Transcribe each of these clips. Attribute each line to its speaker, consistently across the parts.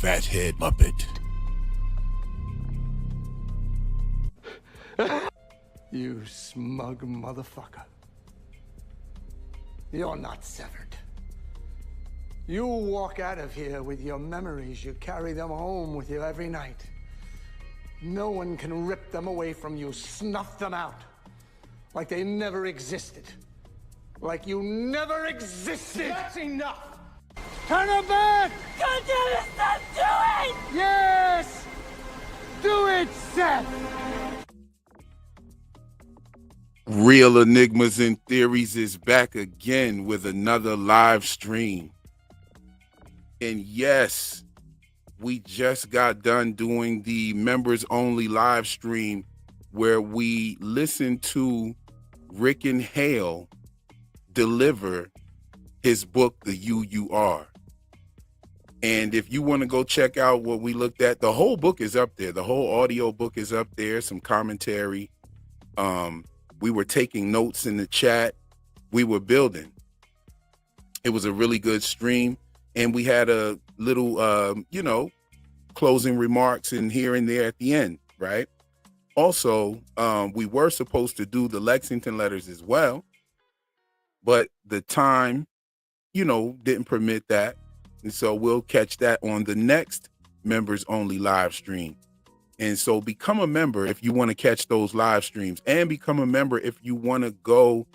Speaker 1: Fathead Muppet.
Speaker 2: You smug motherfucker. You're not severed. You walk out of here with your memories. You carry them home with you every night. No one can rip them away from you, snuff them out. Like they never existed. Like you never existed.
Speaker 3: That's enough!
Speaker 2: Turn her back!
Speaker 3: God damn it, stop doing!
Speaker 2: Yes! Do it, Seth!
Speaker 1: Real Enigmas and Theories is back again with another live stream. And yes, we just got done doing the members only live stream where we listened to Rick and Hale deliver his book, The You Are. And if you want to go check out what we looked at, the whole book is up there. The whole audio book is up there, some commentary. We were taking notes in the chat. We were building. It was a really good stream. And we had a little, closing remarks in here and there at the end, right? Also, we were supposed to do the Lexington letters as well, but the time, didn't permit that. And so we'll catch that on the next members only live stream. And so become a member if you want to catch those live streams, and become a member if you want to go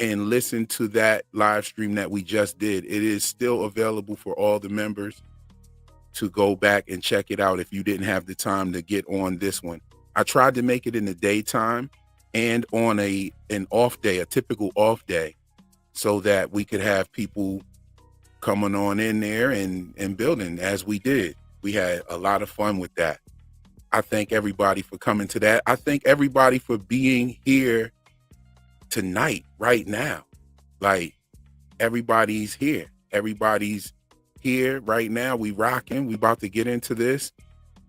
Speaker 1: and listen to that live stream that we just did. It is still available for all the members to go back and check it out if you didn't have the time to get on this one. I tried to make it in the daytime and on an off day, a typical off day, so that we could have people coming on in there and building as we did. We had a lot of fun with that. I thank everybody for coming to that. I thank everybody for being here tonight, right now. Like, everybody's here. Everybody's here right now. We rocking. We about to get into this.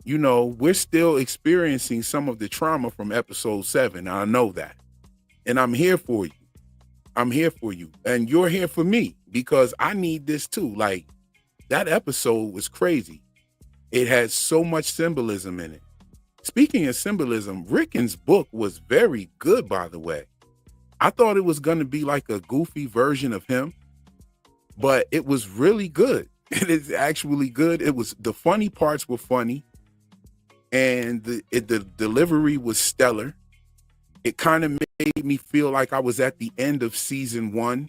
Speaker 1: We're still experiencing some of the trauma from episode 7. I know that. And I'm here for you. I'm here for you. And you're here for me, because I need this too. Like, that episode was crazy. It had so much symbolism in it. Speaking of symbolism, Ricken's book was very good, by the way. I thought it was going to be like a goofy version of him, but it was really good. It is actually good. The funny parts were funny, and the delivery was stellar. It kind of made me feel like I was at the end of season 1,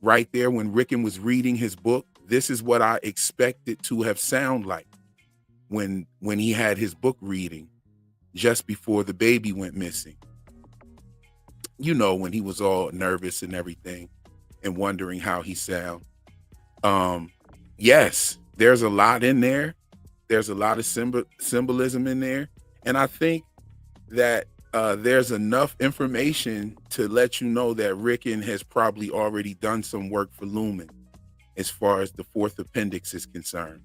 Speaker 1: right there when Ricken was reading his book. This is what I expected to have sound like when he had his book reading just before the baby went missing. When he was all nervous and everything and wondering how he sound. Yes, there's a lot in there. There's a lot of symbolism in there. And I think that there's enough information to let you know that Ricken has probably already done some work for Lumen as far as the 4th appendix is concerned.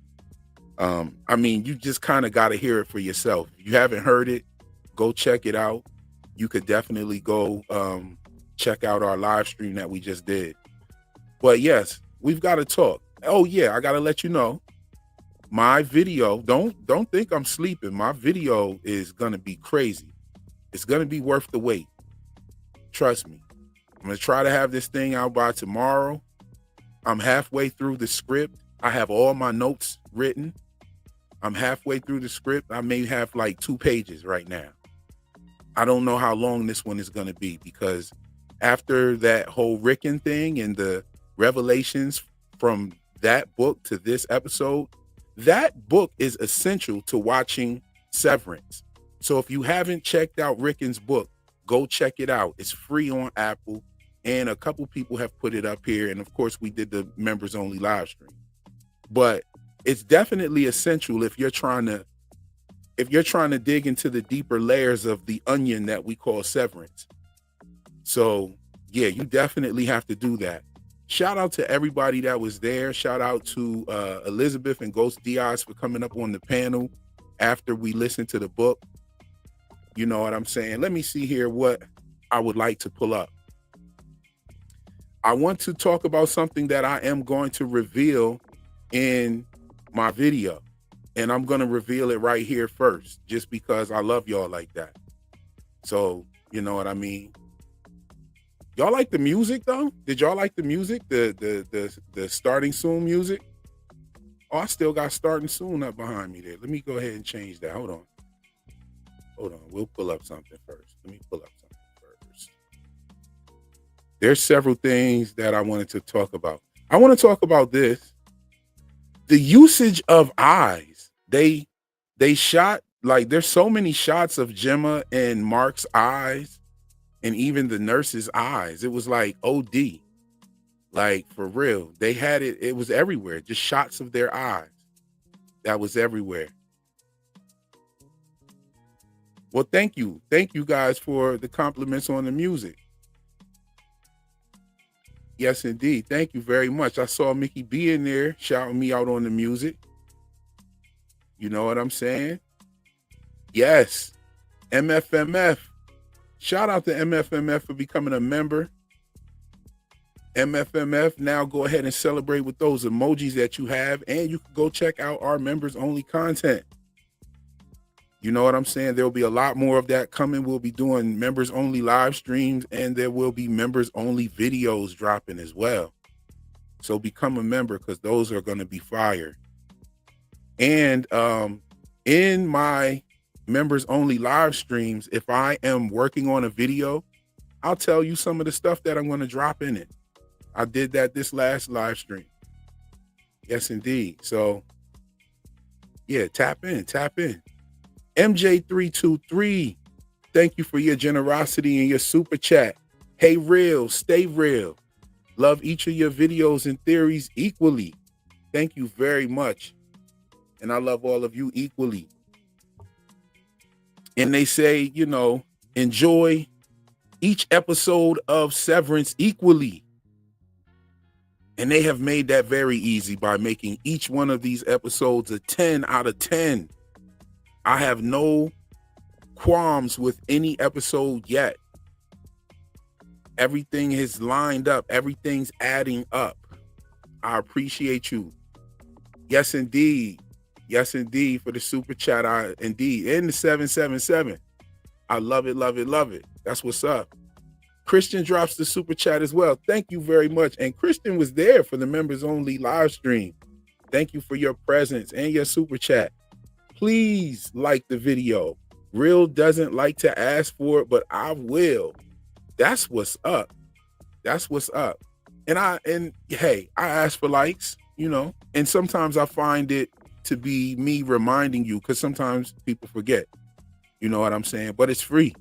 Speaker 1: You just kind of got to hear it for yourself. If you haven't heard it, go check it out. You could definitely go check out our live stream that we just did. But yes, we've got to talk. Oh yeah, I got to let you know, my video, don't think I'm sleeping. My video is going to be crazy. It's going to be worth the wait. Trust me. I'm going to try to have this thing out by tomorrow. I'm halfway through the script. I have all my notes written. I'm halfway through the script. I may have like 2 pages right now. I don't know how long this one is going to be, because after that whole Rickon thing and the revelations from that book to this episode, that book is essential to watching Severance. So if you haven't checked out Rickon's book, go check it out. It's free on Apple, and a couple people have put it up here. And of course, we did the members only live stream. But it's definitely essential if you're trying to dig into the deeper layers of the onion that we call Severance. So yeah, you definitely have to do that. Shout out to everybody that was there. Shout out to Elizabeth and Ghost Diaz for coming up on the panel after we listened to the book. You know what I'm saying? Let me see here what I would like to pull up. I want to talk about something that I am going to reveal in my video. And I'm going to reveal it right here first, just because I love y'all like that. So, you know what I mean? Y'all like the music though? Did y'all like the music? The starting soon music? Oh, I still got starting soon up behind me there. Let me go ahead and change that. Hold on. We'll pull up something first. Let me pull up something first. There's several things that I wanted to talk about. I want to talk about this. The usage of eyes. They shot, like, there's so many shots of Gemma and Mark's eyes and even the nurse's eyes. It was like OD. Like, for real. They had it. It was everywhere. Just shots of their eyes. That was everywhere. Well, thank you. Thank you guys for the compliments on the music. Yes, indeed. Thank you very much. I saw Mickey B in there shouting me out on the music. You know what I'm saying? Yes. MFMF. Shout out to MFMF for becoming a member. MFMF, now go ahead and celebrate with those emojis that you have, and you can go check out our members only content. You know what I'm saying? There'll be a lot more of that coming. We'll be doing members only live streams, and there will be members only videos dropping as well. So become a member, because those are going to be fire. And in my members only live streams, if I am working on a video, I'll tell you some of the stuff that I'm going to drop in it. I did that this last live stream. Yes, indeed. So yeah, tap in. MJ323, thank you for your generosity and your super chat. Hey, real, stay real. Love each of your videos and theories equally. Thank you very much. And I love all of you equally. And they say, you know, enjoy each episode of Severance equally. And they have made that very easy by making each one of these episodes a 10 out of 10. I have no qualms with any episode yet. Everything is lined up. Everything's adding up. I appreciate you. Yes, indeed. Yes, indeed, for the super chat. Indeed. And the 777. I love it, love it, love it. That's what's up. Christian drops the super chat as well. Thank you very much. And Christian was there for the members only live stream. Thank you for your presence and your super chat. Please like the video. Real doesn't like to ask for it, but I will. That's what's up. That's what's up. And hey, I ask for likes, you know, and sometimes I find it to be me reminding you, because sometimes people forget. You know what I'm saying? But it's free.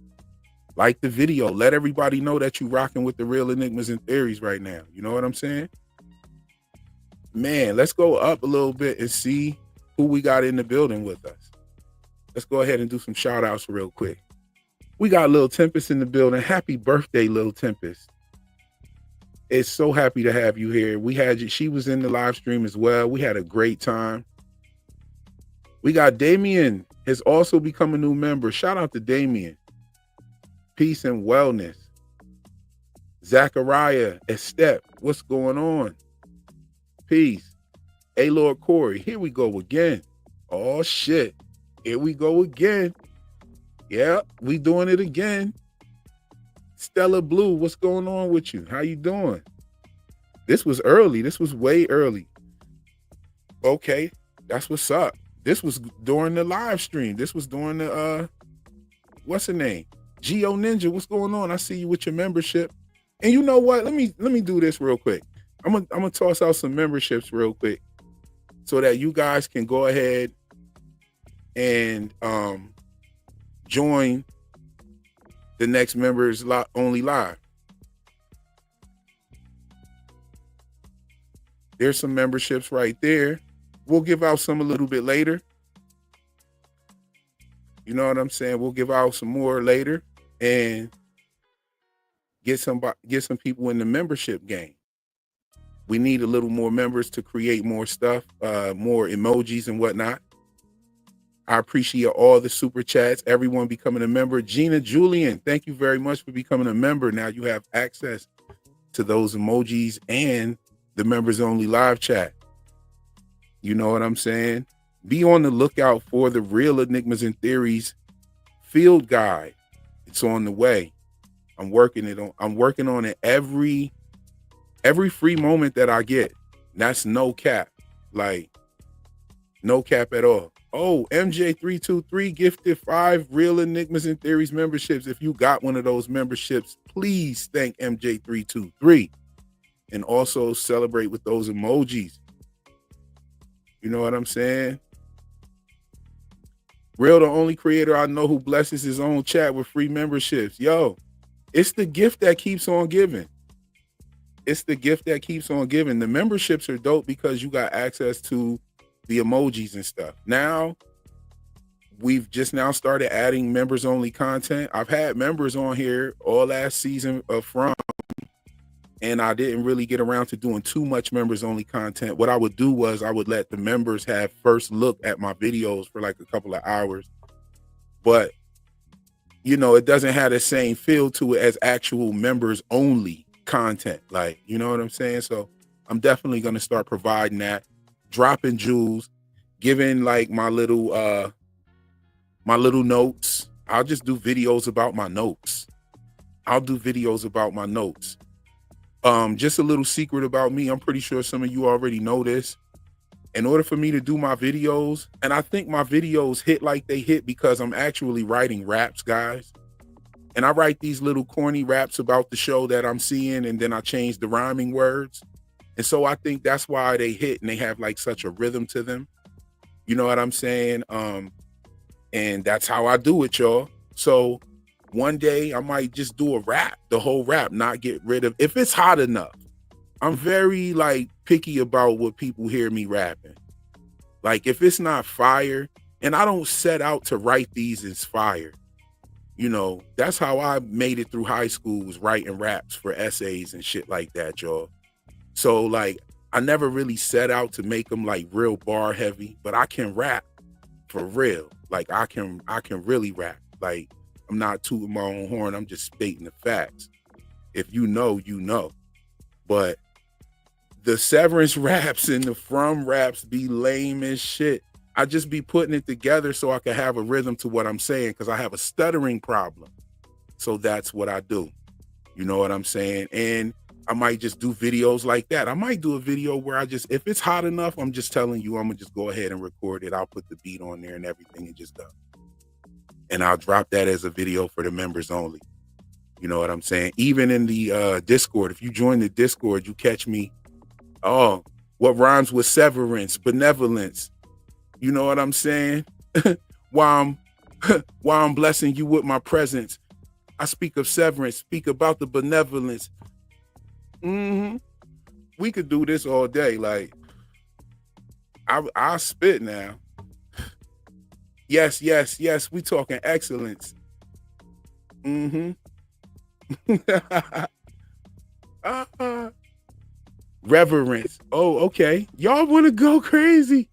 Speaker 1: Like the video. Let everybody know that you're rocking with the real enigmas and theories right now. You know what I'm saying? Man, let's go up a little bit and see who we got in the building with us. Let's go ahead and do some shout outs real quick. We got Lil Tempest in the building. Happy birthday, Lil Tempest. It's so happy to have you here. We had you. She was in the live stream as well. We had a great time. We got Damien has also become a new member. Shout out to Damien. Peace and wellness. Zachariah, Estep, what's going on? Peace. Hey, Lord Corey, here we go again. Oh, shit. Here we go again. Yeah, we doing it again. Stella Blue, what's going on with you? How you doing? This was early. This was way early. Okay, that's what's up. This was during the live stream. This was during the, what's the name? Geo Ninja, what's going on? I see you with your membership. And you know what? Let me do this real quick. I'm gonna toss out some memberships real quick so that you guys can go ahead and join the next members only live. There's some memberships right there. We'll give out some a little bit later. You know what I'm saying? We'll give out some more later and get some people in the membership game. We need a little more members to create more stuff, more emojis and whatnot. I appreciate all the super chats, everyone becoming a member. Gina Julian, thank you very much for becoming a member. Now you have access to those emojis and the members only live chat. You know what I'm saying? Be on the lookout for the Real Enigmas and Theories field guide. It's on the way. I'm working on it every free moment that I get. That's no cap. Like, no cap at all. Oh, MJ323 gifted 5 Real Enigmas and Theories memberships. If you got one of those memberships, please thank MJ323 and also celebrate with those emojis. You know what I'm saying? Real, the only creator I know who blesses his own chat with free memberships. Yo, it's the gift that keeps on giving. It's the gift that keeps on giving. The memberships are dope because you got access to the emojis and stuff. Now, we've just now started adding members only content. I've had members on here all last season from, and I didn't really get around to doing too much members only content. What I would do was I would let the members have first look at my videos for like a couple of hours. But, you know, it doesn't have the same feel to it as actual members only content. Like, you know what I'm saying? So I'm definitely going to start providing that, dropping jewels, giving like my little notes. I'll just do videos about my notes. Just a little secret about me. I'm pretty sure some of you already know this. In order for me to do my videos, and I think my videos hit like they hit because I'm actually writing raps, guys. And I write these little corny raps about the show that I'm seeing, and then I change the rhyming words. And so I think that's why they hit and they have like such a rhythm to them. You know what I'm saying? And that's how I do it, y'all. So one day I might just do a rap, the whole rap, not get rid of, if it's hot enough. I'm very like picky about what people hear me rapping. Like if it's not fire, and I don't set out to write these as fire. You know, that's how I made it through high school, was writing raps for essays and shit like that, y'all. So like, I never really set out to make them like real bar heavy, but I can rap for real. Like I can really rap. Like I'm not tooting my own horn. I'm just stating the facts. If you know, you know. But the Severance raps and the From raps be lame as shit. I just be putting it together so I can have a rhythm to what I'm saying because I have a stuttering problem. So that's what I do. You know what I'm saying? And I might just do videos like that. I might do a video where if it's hot enough, I'm just telling you, I'm gonna just go ahead and record it. I'll put the beat on there and everything and just go. And I'll drop that as a video for the members only. You know what I'm saying? Even in the Discord, if you join the Discord, you catch me. Oh, what rhymes with severance, benevolence? You know what I'm saying? while I'm blessing you with my presence, I speak of severance, speak about the benevolence. We could do this all day. Like, I spit now. Yes. We talking excellence. Reverence. Oh, okay. Y'all want to go crazy?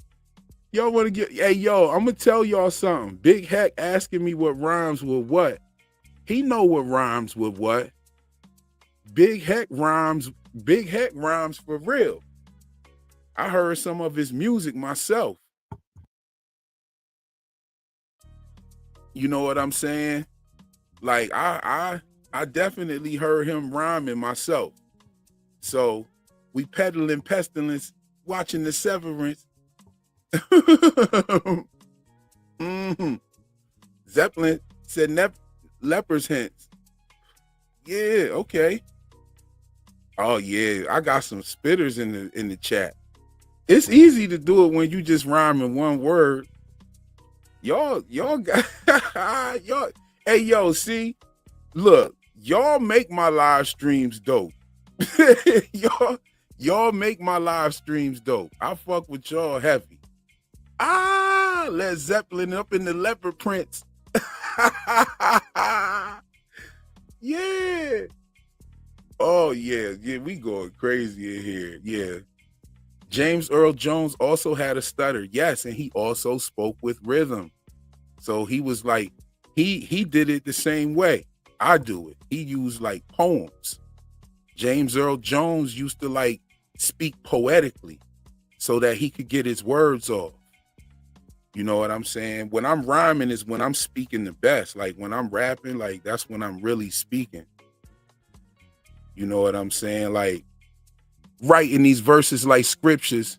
Speaker 1: Y'all want to get? Hey, yo, I'm gonna tell y'all something. Big Heck asking me what rhymes with what. He know what rhymes with what. Big Heck rhymes for real. I heard some of his music myself. You know what I'm saying? Like I definitely heard him rhyming myself. So we peddling pestilence, watching the Severance. Zeppelin said Leper's hints. Yeah, okay. Oh yeah, I got some spitters in the chat. It's easy to do it when you just rhyme in one word. Y'all got y'all. Hey yo, see, look, y'all make my live streams dope. y'all make my live streams dope. I fuck with y'all heavy. Led Zeppelin up in the leopard prints. Yeah. Oh yeah, we going crazy in here. Yeah. James Earl Jones also had a stutter. Yes, and he also spoke with rhythm. So he was like, he did it the same way I do it. He used like poems. James Earl Jones used to like speak poetically so that he could get his words off. You know what I'm saying? When I'm rhyming is when I'm speaking the best. Like when I'm rapping, like that's when I'm really speaking. You know what I'm saying? Like writing these verses like scriptures,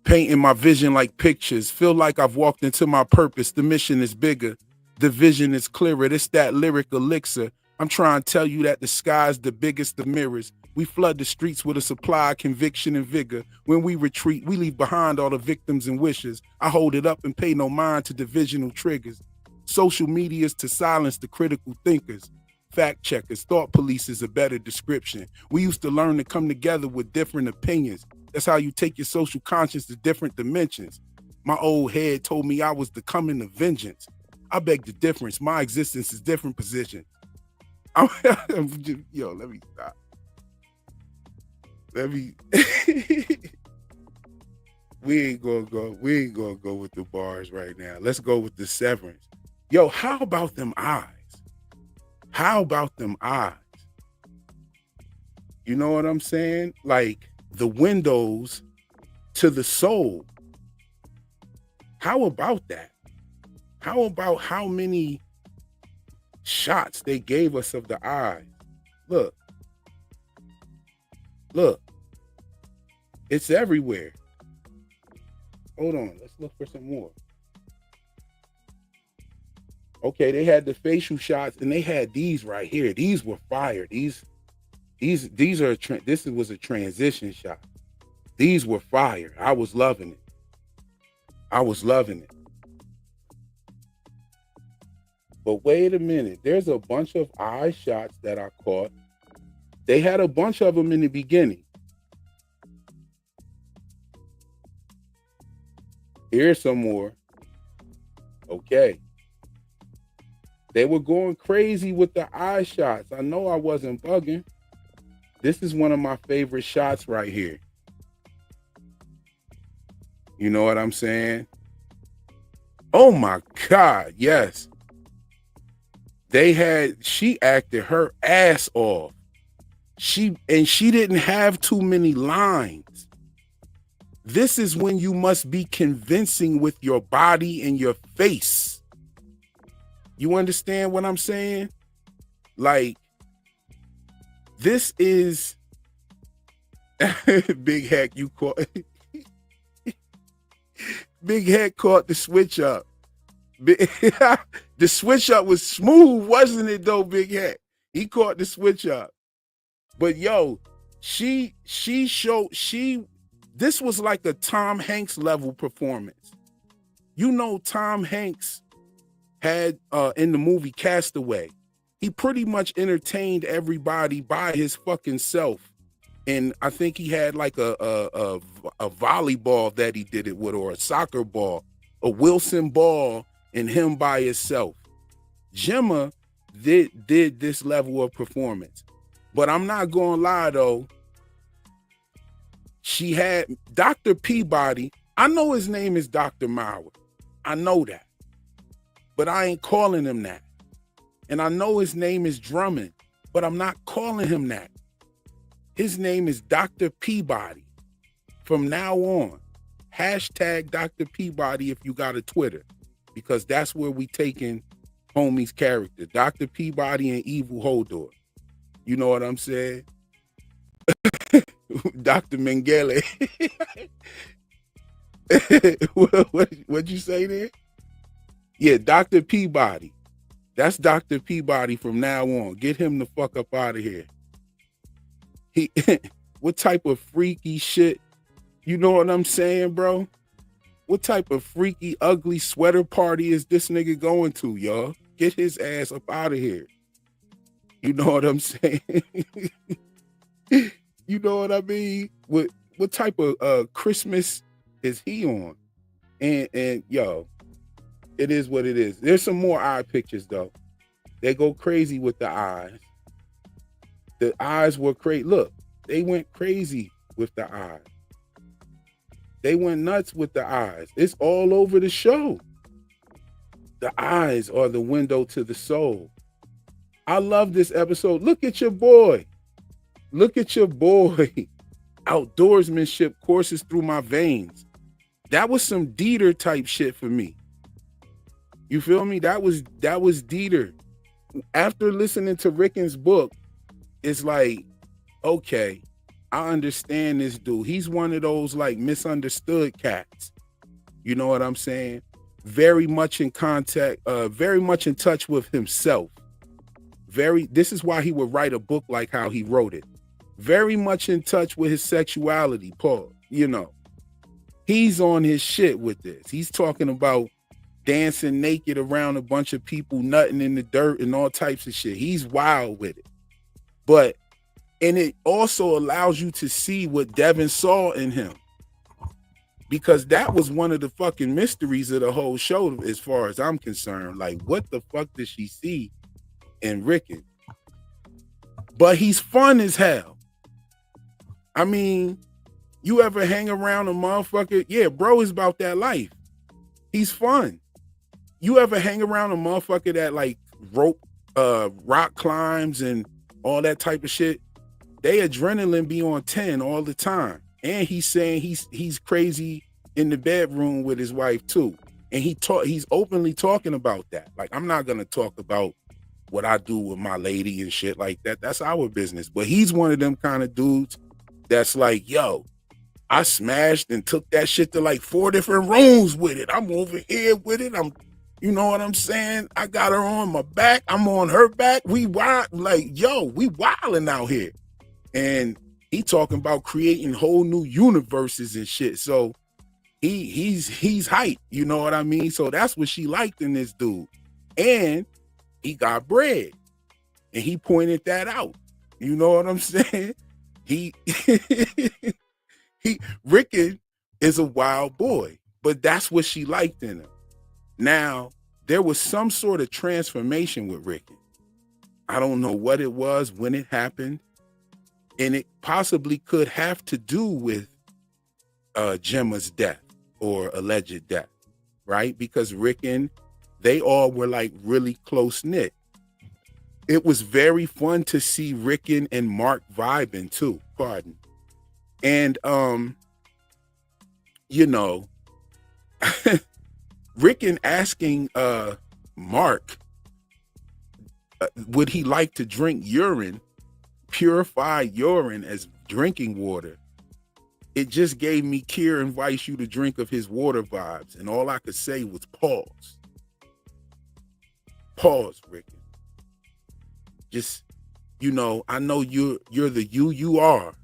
Speaker 1: painting my vision like pictures, feel like I've walked into my purpose. The mission is bigger, the vision is clearer. It's that lyric elixir. I'm trying to tell you that the sky's the biggest of mirrors. We flood the streets with a supply of conviction and vigor. When we retreat, we leave behind all the victims and wishes. I hold it up and pay no mind to divisional triggers. Social media's to silence the critical thinkers. Fact checkers, thought police is a better description. We used to learn to come together with different opinions. That's how you take your social conscience to different dimensions. My old head told me I was the coming of vengeance. I beg the difference. My existence is different position. Yo, let me stop. Let me. We ain't gonna go with the bars right now. Let's go with the Severance. Yo, how about them eyes? How about them eyes? You know what I'm saying? Like the windows to the soul. How about that? How about how many shots they gave us of the eyes? Look. Look. It's everywhere. Hold on. Let's look for some more. Okay, they had the facial shots and they had these right here. These were fire. These are this was a transition shot. These were fire. I was loving it. I was loving it. But wait a minute. There's a bunch of eye shots that I caught. They had a bunch of them in the beginning. Here's some more. Okay. They were going crazy with the eye shots. I know I wasn't bugging. This is one of my favorite shots right here. You know what I'm saying? Oh my God, yes. She acted her ass off. She didn't have too many lines. This is when you must be convincing with your body and your face. You understand what I'm saying? Like, this is Big Heck, you caught Big Heck caught the switch up. The switch up was smooth, wasn't it though, Big Heck? He caught the switch up. But yo, this was like a Tom Hanks level performance. You know, Tom Hanks had in the movie Castaway, he pretty much entertained everybody by his fucking self. And I think he had like a volleyball that he did it with, or a soccer ball, a Wilson ball, and him by himself. Gemma did this level of performance. But I'm not gonna lie though, she had Dr. Peabody. I know his name is Dr. Mauer. I know that. But I ain't calling him that. And I know his name is Drummond, but I'm not calling him that. His name is Dr. Peabody. From now on, hashtag Dr. Peabody if you got a Twitter, because that's where we taking homie's character, Dr. Peabody and Evil Hodor. You know what I'm saying? Dr. Mengele. What'd you say there? Yeah, Dr. Peabody. That's Dr. Peabody from now on. Get him the fuck up out of here. He what type of freaky shit, you know what I'm saying, bro? What type of freaky, ugly sweater party is this nigga going to, y'all? Get his ass up out of here. You know what I'm saying? You know what I mean? What type of Christmas is he on? And yo, it is what it is. There's some more eye pictures though. They go crazy with the eyes. The eyes were crazy. Look, they went crazy with the eyes. They went nuts with the eyes. It's all over the show. The eyes are the window to the soul. I love this episode. Look at your boy. Look at your boy. Outdoorsmanship courses through my veins. That was some Dieter type shit for me. You feel me? That was Dieter. After listening to Ricken's book, it's like, okay, I understand this dude. He's one of those like misunderstood cats. You know what I'm saying? Very much in contact, very much in touch with himself. This is why he would write a book like how he wrote it. Very much in touch with his sexuality, Paul. You know, he's on his shit with this. He's talking about dancing naked around a bunch of people, nutting in the dirt and all types of shit. He's wild with it. And it also allows you to see what Devin saw in him. Because that was one of the fucking mysteries of the whole show, as far as I'm concerned. Like, what the fuck did she see in Ricken? But he's fun as hell. I mean, you ever hang around a motherfucker? Yeah, bro is about that life. He's fun. You ever hang around a motherfucker that like rock climbs and all that type of shit? They adrenaline be on 10 all the time. And he's saying he's crazy in the bedroom with his wife too. And he's openly talking about that. Like, I'm not gonna talk about what I do with my lady and shit like that. That's our business. But he's one of them kind of dudes that's like, yo, I smashed and took that shit to like 4 different rooms with it. I'm over here with it. You know what I'm saying? I got her on my back. I'm on her back. We wild, like, yo, we wilding out here. And he talking about creating whole new universes and shit. So he's hype, you know what I mean? So that's what she liked in this dude. And he got bread. And he pointed that out. You know what I'm saying? Ricken is a wild boy, but that's what she liked in him. Now, there was some sort of transformation with Ricken. I don't know what it was, when it happened. And it possibly could have to do with Gemma's death or alleged death, right? Because Ricken, they all were like really close knit. It was very fun to see Ricken and Mark vibing too, pardon. And, you know, Ricken asking Mark, would he like to drink urine, purified urine, as drinking water? It just gave me Kier invites you to drink of his water vibes. And all I could say was pause. Pause, Ricken. Just, you know, I know you're the you are.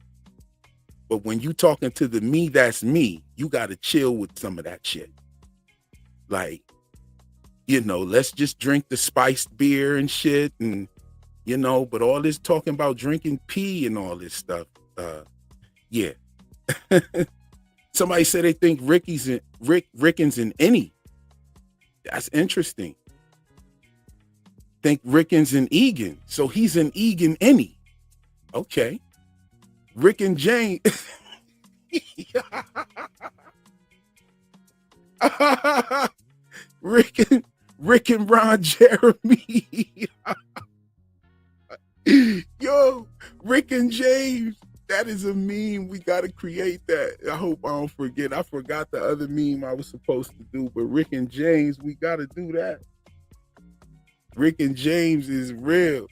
Speaker 1: But when you talking to the me, that's me, you got to chill with some of that shit. Like, you know, let's just drink the spiced beer and shit. And, you know, but all this talking about drinking pee and all this stuff. Yeah. Somebody said they think Ricken's in any. That's interesting. Think Ricken's in Egan. So he's in Egan any. Okay. Rick and Jane. Rick and Ron Jeremy. Yo, Rick and James. That is a meme. We got to create that. I hope I don't forget. I forgot the other meme I was supposed to do, but Rick and James, we got to do that. Rick and James is real.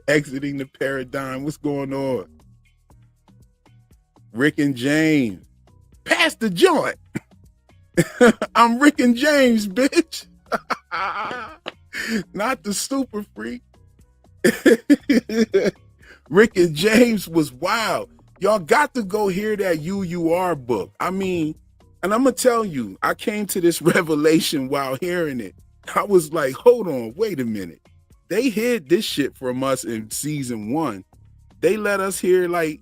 Speaker 1: Exiting the paradigm. What's going on? Rick and James. Pass the joint. I'm Rick and James, bitch. Not the super freak. Rick and James was wild. Y'all got to go hear that UUR book. I mean, and I'm going to tell you, I came to this revelation while hearing it. I was like, hold on, wait a minute. They hid this shit from us in season 1. They let us hear like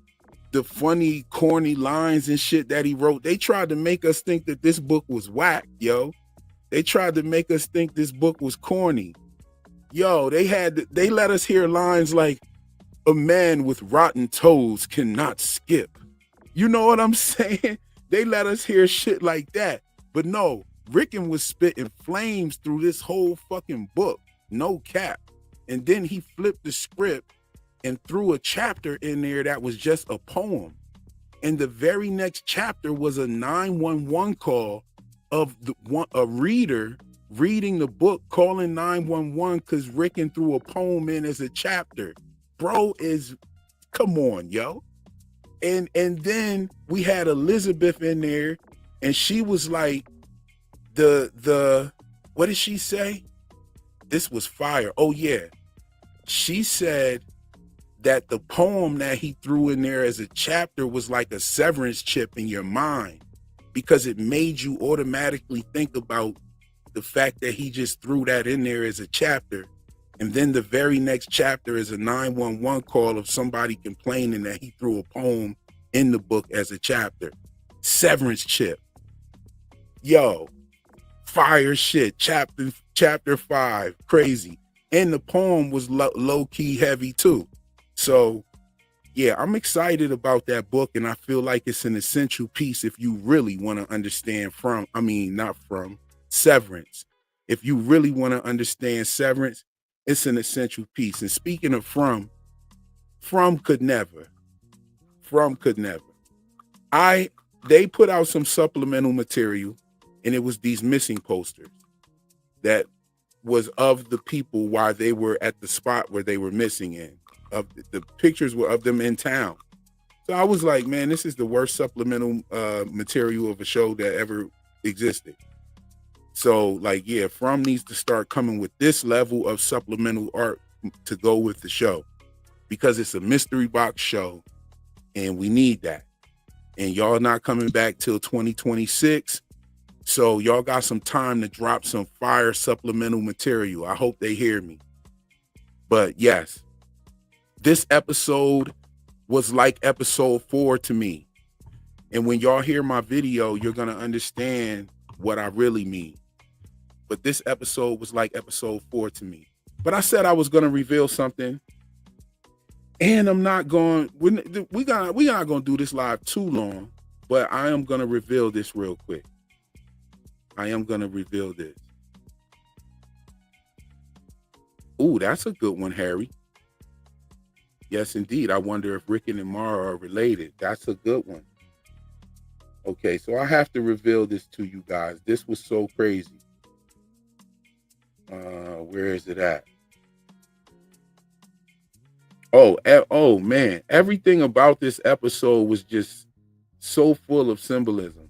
Speaker 1: the funny, corny lines and shit that he wrote. They tried to make us think that this book was whack, yo. They tried to make us think this book was corny. Yo, they let us hear lines like, a man with rotten toes cannot skip. You know what I'm saying? They let us hear shit like that. But no, Rickon was spitting flames through this whole fucking book. No cap. And then he flipped the script and threw a chapter in there that was just a poem. And the very next chapter was a 911 call of a reader reading the book, calling 911 because Rickon threw a poem in as a chapter. Bro come on, yo. And then we had Elizabeth in there, and she was like, the what did she say? This was fire. Oh yeah. She said that the poem that he threw in there as a chapter was like a severance chip in your mind, because it made you automatically think about the fact that he just threw that in there as a chapter. And then the very next chapter is a 911 call of somebody complaining that he threw a poem in the book as a chapter. Severance chip. Yo, fire shit. Chapter 5, crazy. And the poem was low-key heavy too. So yeah, I'm excited about that book, and I feel like it's an essential piece if you really want to understand Severance. If you really want to understand Severance, it's an essential piece. And speaking of From could never. They put out some supplemental material, and it was these missing posters that was of the people while they were at the spot where they were missing in. Of the pictures were of them in town. So I was like, man, this is the worst supplemental material of a show that ever existed. So like, yeah, From needs to start coming with this level of supplemental art to go with the show, because it's a mystery box show and we need that. And y'all not coming back till 2026. So y'all got some time to drop some fire supplemental material. I hope they hear me. But yes, this episode was like episode 4 to me. And when y'all hear my video, you're going to understand what I really mean. But this episode was like episode 4 to me. But I said I was going to reveal something. And I'm not going, we're not going to do this live too long, but I am going to reveal this real quick. I am going to reveal this. Ooh, that's a good one, Harry. Yes, indeed. I wonder if Rickon and Mara are related. That's a good one. Okay, so I have to reveal this to you guys. This was so crazy. Where is it at? Oh man, everything about this episode was just so full of symbolism.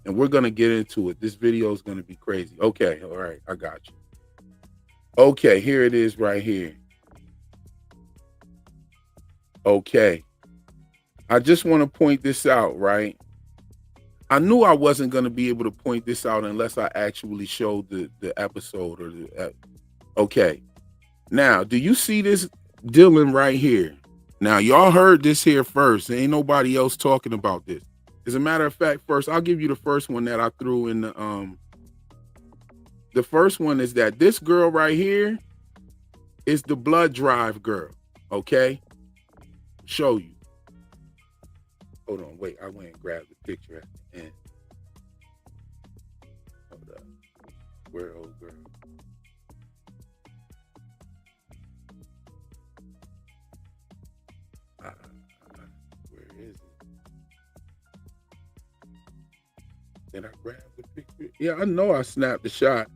Speaker 1: And we're going to get into it. This video is going to be crazy. Okay, all right, I got you. Okay, here it is right here. Okay. I just want to point this out, right? I knew I wasn't going to be able to point this out unless I actually showed the episode or the okay. Now, do you see this Dylan right here? Now, y'all heard this here first. There ain't nobody else talking about this. As a matter of fact, first, I'll give you the first one that I threw in the first one is that this girl right here is the blood drive girl. Okay? Show you. Hold on, wait. I went and grabbed the picture at the end. Hold up. Where old girl? Where is it? Did I grab the picture? Yeah, I know I snapped the shot.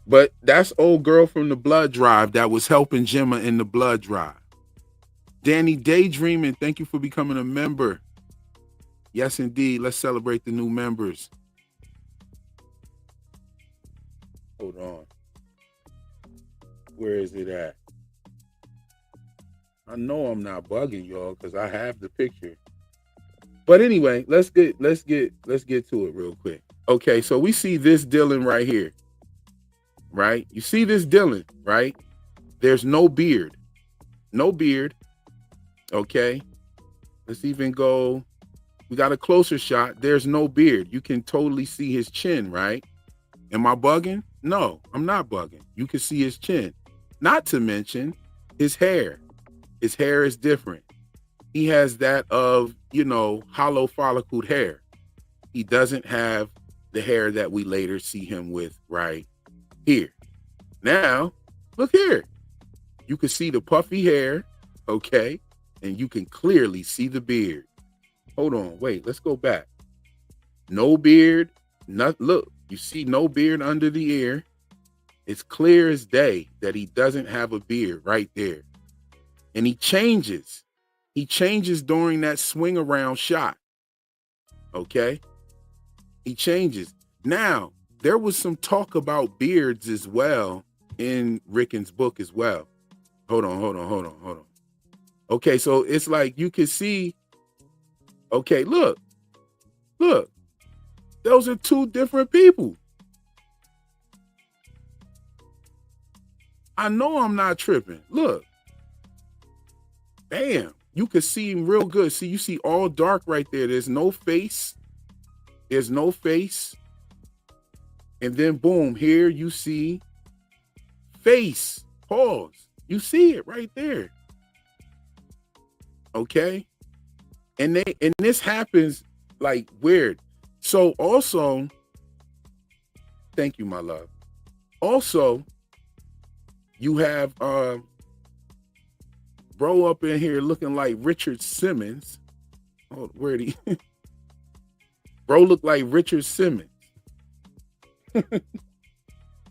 Speaker 1: But that's old girl from the blood drive that was helping Gemma in the blood drive. Danny Daydreaming, thank you for becoming a member. Yes, indeed. Let's celebrate the new members. Hold on. Where is it at? I know I'm not bugging y'all because I have the picture. But anyway, let's get to it real quick. Okay, so we see this Dylan right here, right? You see this Dylan, right? There's no beard. No beard. Okay. Let's even go. We got a closer shot. There's no beard. You can totally see his chin, right? Am I bugging? No, I'm not bugging. You can see his chin. Not to mention his hair. His hair is different. He has that of, hollow follicled hair. He doesn't have the hair that we later see him with right here. Now, look here. You can see the puffy hair, okay? And you can clearly see the beard. Hold on, wait, let's go back. No beard. Look, you see no beard under the ear. It's clear as day that he doesn't have a beard right there. And he changes. He changes during that swing around shot. Okay? He changes. Now, there was some talk about beards as well in Ricken's book as well. Hold on. Okay, so it's like you can see, okay, look. Those are two different people. I know I'm not tripping. Look. Bam. You can see him real good. See, you see all dark right there. There's no face. And then boom, here you see face. Pause. You see it right there. Okay? And this happens like weird. So also, thank you, my love. Also, you have bro up in here looking like Richard Simmons. Oh, where'd he? Bro look like Richard Simmons.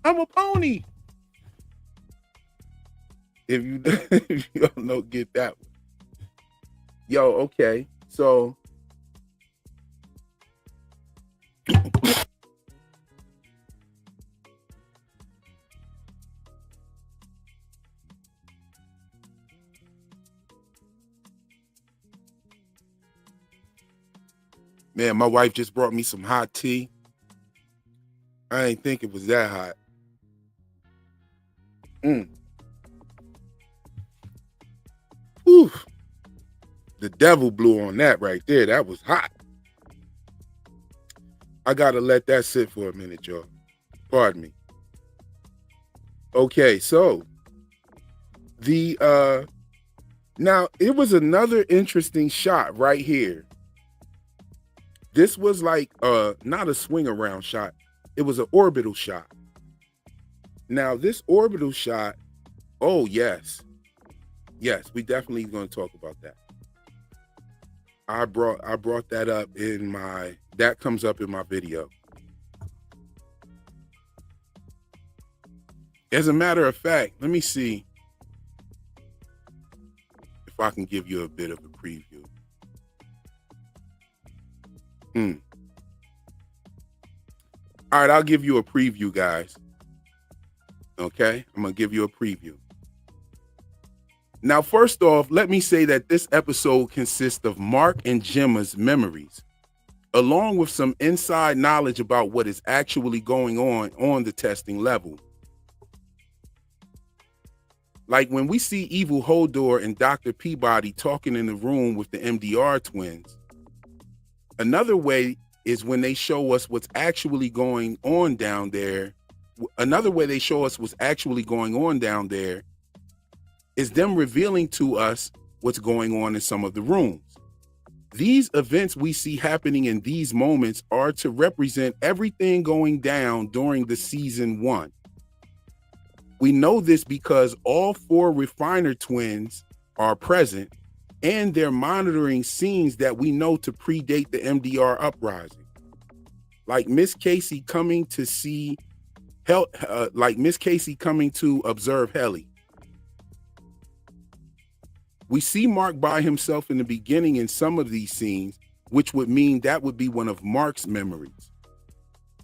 Speaker 1: I'm a pony. If you don't know, get that one. Yo, okay. So man, my wife just brought me some hot tea. I ain't think it was that hot. Whew. The devil blew on that right there. That was hot. I gotta let that sit for a minute, y'all. Pardon me. Okay, so now it was another interesting shot right here. This was like not a swing around shot. It was an orbital shot. Now this orbital shot, oh yes, we definitely going to talk about that. I brought that up that comes up in my video. As a matter of fact, let me see if I can give you a bit of a preview. All right, I'll give you a preview, guys. Okay, I'm going to give you a preview. Now, first off, let me say that this episode consists of Mark and Gemma's memories, along with some inside knowledge about what is actually going on the testing level. Like when we see Evil Hodor and Dr. Peabody talking in the room with the MDR twins, another way is when they show us what's actually going on down there. Another way they show us what's actually going on down there is them revealing to us what's going on in some of the rooms. These events we see happening in these moments are to represent everything going down during the season 1. We know this because all 4 refiner twins are present and they're monitoring scenes that we know to predate the MDR uprising. Like Miss Casey coming to see Miss Casey coming to observe Helly. We see Mark by himself in the beginning in some of these scenes, which would mean that would be one of Mark's memories.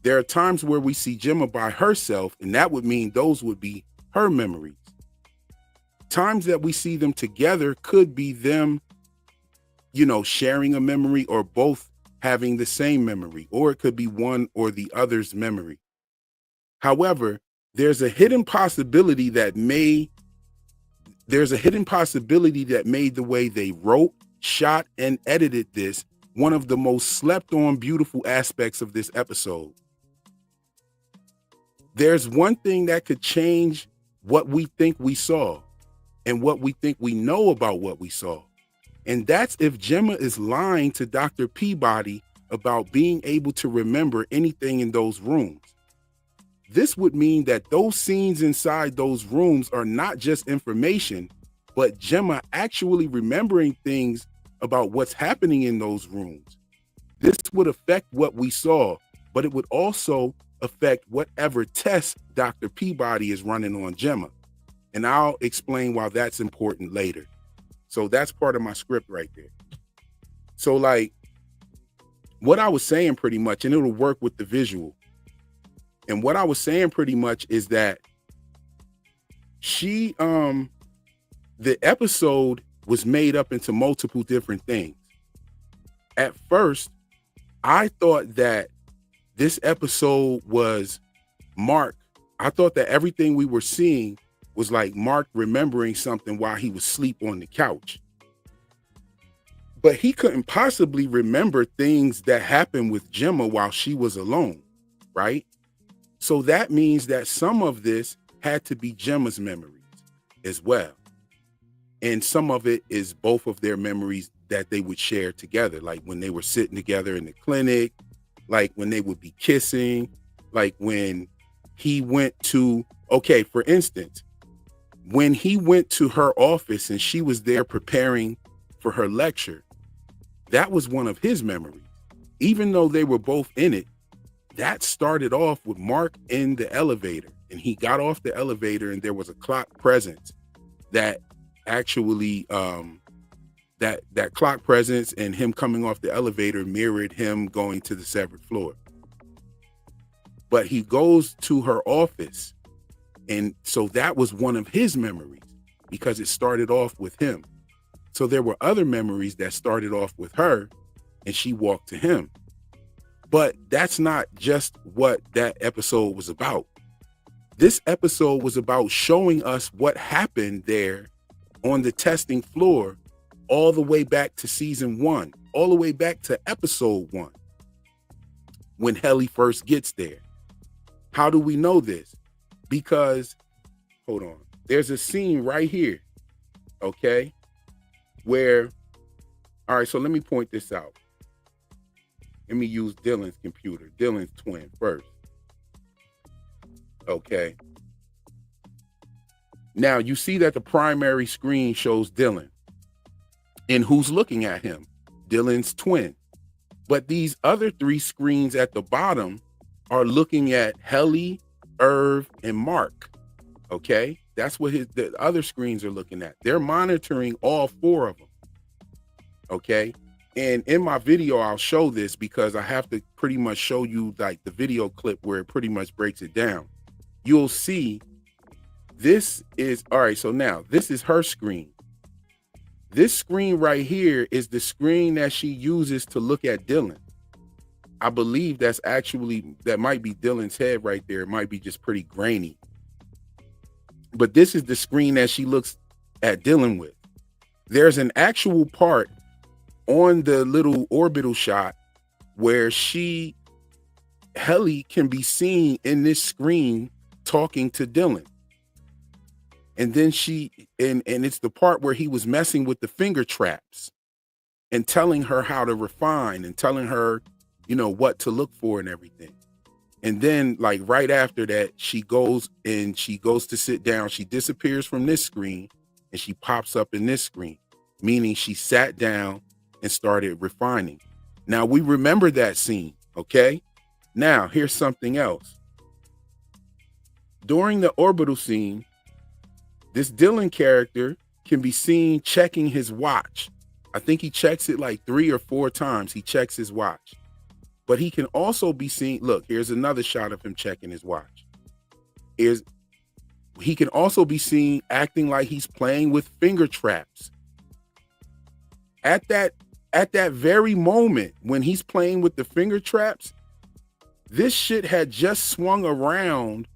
Speaker 1: There are times where we see Gemma by herself, and that would mean those would be her memories. times that we see them together could be them, sharing a memory, or both having the same memory, or it could be one or the other's memory. However, there's a hidden possibility that made the way they wrote, shot, and edited this one of the most slept on beautiful aspects of this episode. There's one thing that could change what we think we saw and what we think we know about what we saw. And that's if Gemma is lying to Dr. Peabody about being able to remember anything in those rooms. This would mean that those scenes inside those rooms are not just information, but Gemma actually remembering things about what's happening in those rooms. This would affect what we saw, but it would also affect whatever test Dr. Peabody is running on Gemma. And I'll explain why that's important later. So that's part of my script right there. So like what I was saying pretty much, and it'll work with the visual. And what I was saying pretty much is that the episode was made up into multiple different things. At first, I thought that this episode was Mark. I thought that everything we were seeing was like Mark remembering something while he was asleep on the couch. But he couldn't possibly remember things that happened with Gemma while she was alone, right? So that means that some of this had to be Gemma's memories as well. And some of it is both of their memories that they would share together, like when they were sitting together in the clinic, like when they would be kissing, like when he went to, okay, for instance, when he went to her office and she was there preparing for her lecture, that was one of his memories. Even though they were both in it, that started off with Mark in the elevator, and he got off the elevator and there was a clock presence that actually that clock presence and him coming off the elevator mirrored him going to the severed floor. But he goes to her office, and so that was one of his memories because it started off with him. So there were other memories that started off with her and she walked to him. But that's not just what that episode was about. This episode was about showing us what happened there on the testing floor all the way back to season 1, all the way back to episode 1, when Helly first gets there. How do we know this? Because, hold on, there's a scene right here, okay, where, all right, so let me point this out. Let me use Dylan's computer, Dylan's twin first. Okay. Now you see that the primary screen shows Dylan. And who's looking at him? Dylan's twin. But these other 3 screens at the bottom are looking at Helly, Irv, and Mark. Okay. That's what the other screens are looking at. They're monitoring all 4 of them. Okay. And in my video, I'll show this because I have to pretty much show you like the video clip where it pretty much breaks it down. You'll see this is, all right, so now this is her screen. This screen right here is the screen that she uses to look at Dylan. I believe that might be Dylan's head right there. It might be just pretty grainy. But this is the screen that she looks at Dylan with. There's an actual part on the little orbital shot where Helly can be seen in this screen talking to Dylan. And then and it's the part where he was messing with the finger traps and telling her how to refine and telling her, what to look for and everything. And then like right after that, she goes to sit down. She disappears from this screen and she pops up in this screen, meaning she sat down and started refining. Now we remember that scene, okay? Now here's something else. During the orbital scene, this Dylan character can be seen checking his watch. I think he checks it like 3 or 4 times. He checks his watch. But he can also be seen, look, here's another shot of him checking his watch. he can also be seen acting like he's playing with finger traps. At that very moment when he's playing with the finger traps, this shit had just swung around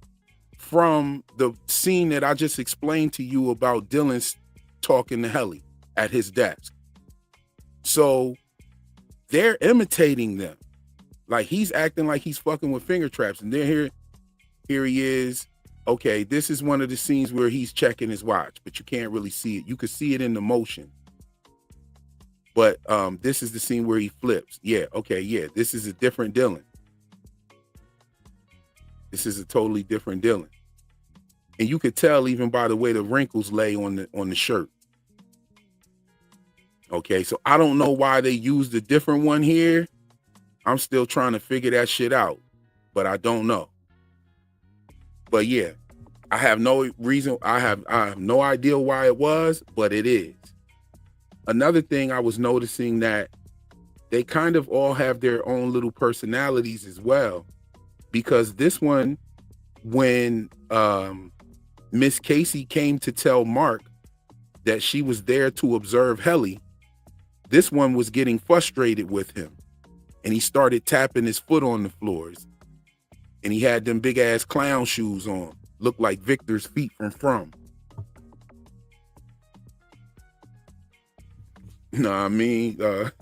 Speaker 1: from the scene that I just explained to you about Dylan's talking to Helly at his desk. So they're imitating them. Like he's acting like he's fucking with finger traps. And then here he is. Okay, this is one of the scenes where he's checking his watch, but you can't really see it. You can see it in the motion. But this is the scene where he flips. Yeah, okay, yeah. This is a different Dylan. This is a totally different Dylan. And you could tell even by the way the wrinkles lay on the shirt. Okay, so I don't know why they used a different one here. I'm still trying to figure that shit out, but I don't know. But yeah, I have no reason. I have no idea why it was, but it is. Another thing I was noticing that they kind of all have their own little personalities as well, because this one, when Miss Casey came to tell Mark that she was there to observe Helly, this one was getting frustrated with him, and he started tapping his foot on the floors, and he had them big ass clown shoes on, looked like Victor's feet from. No, I mean, but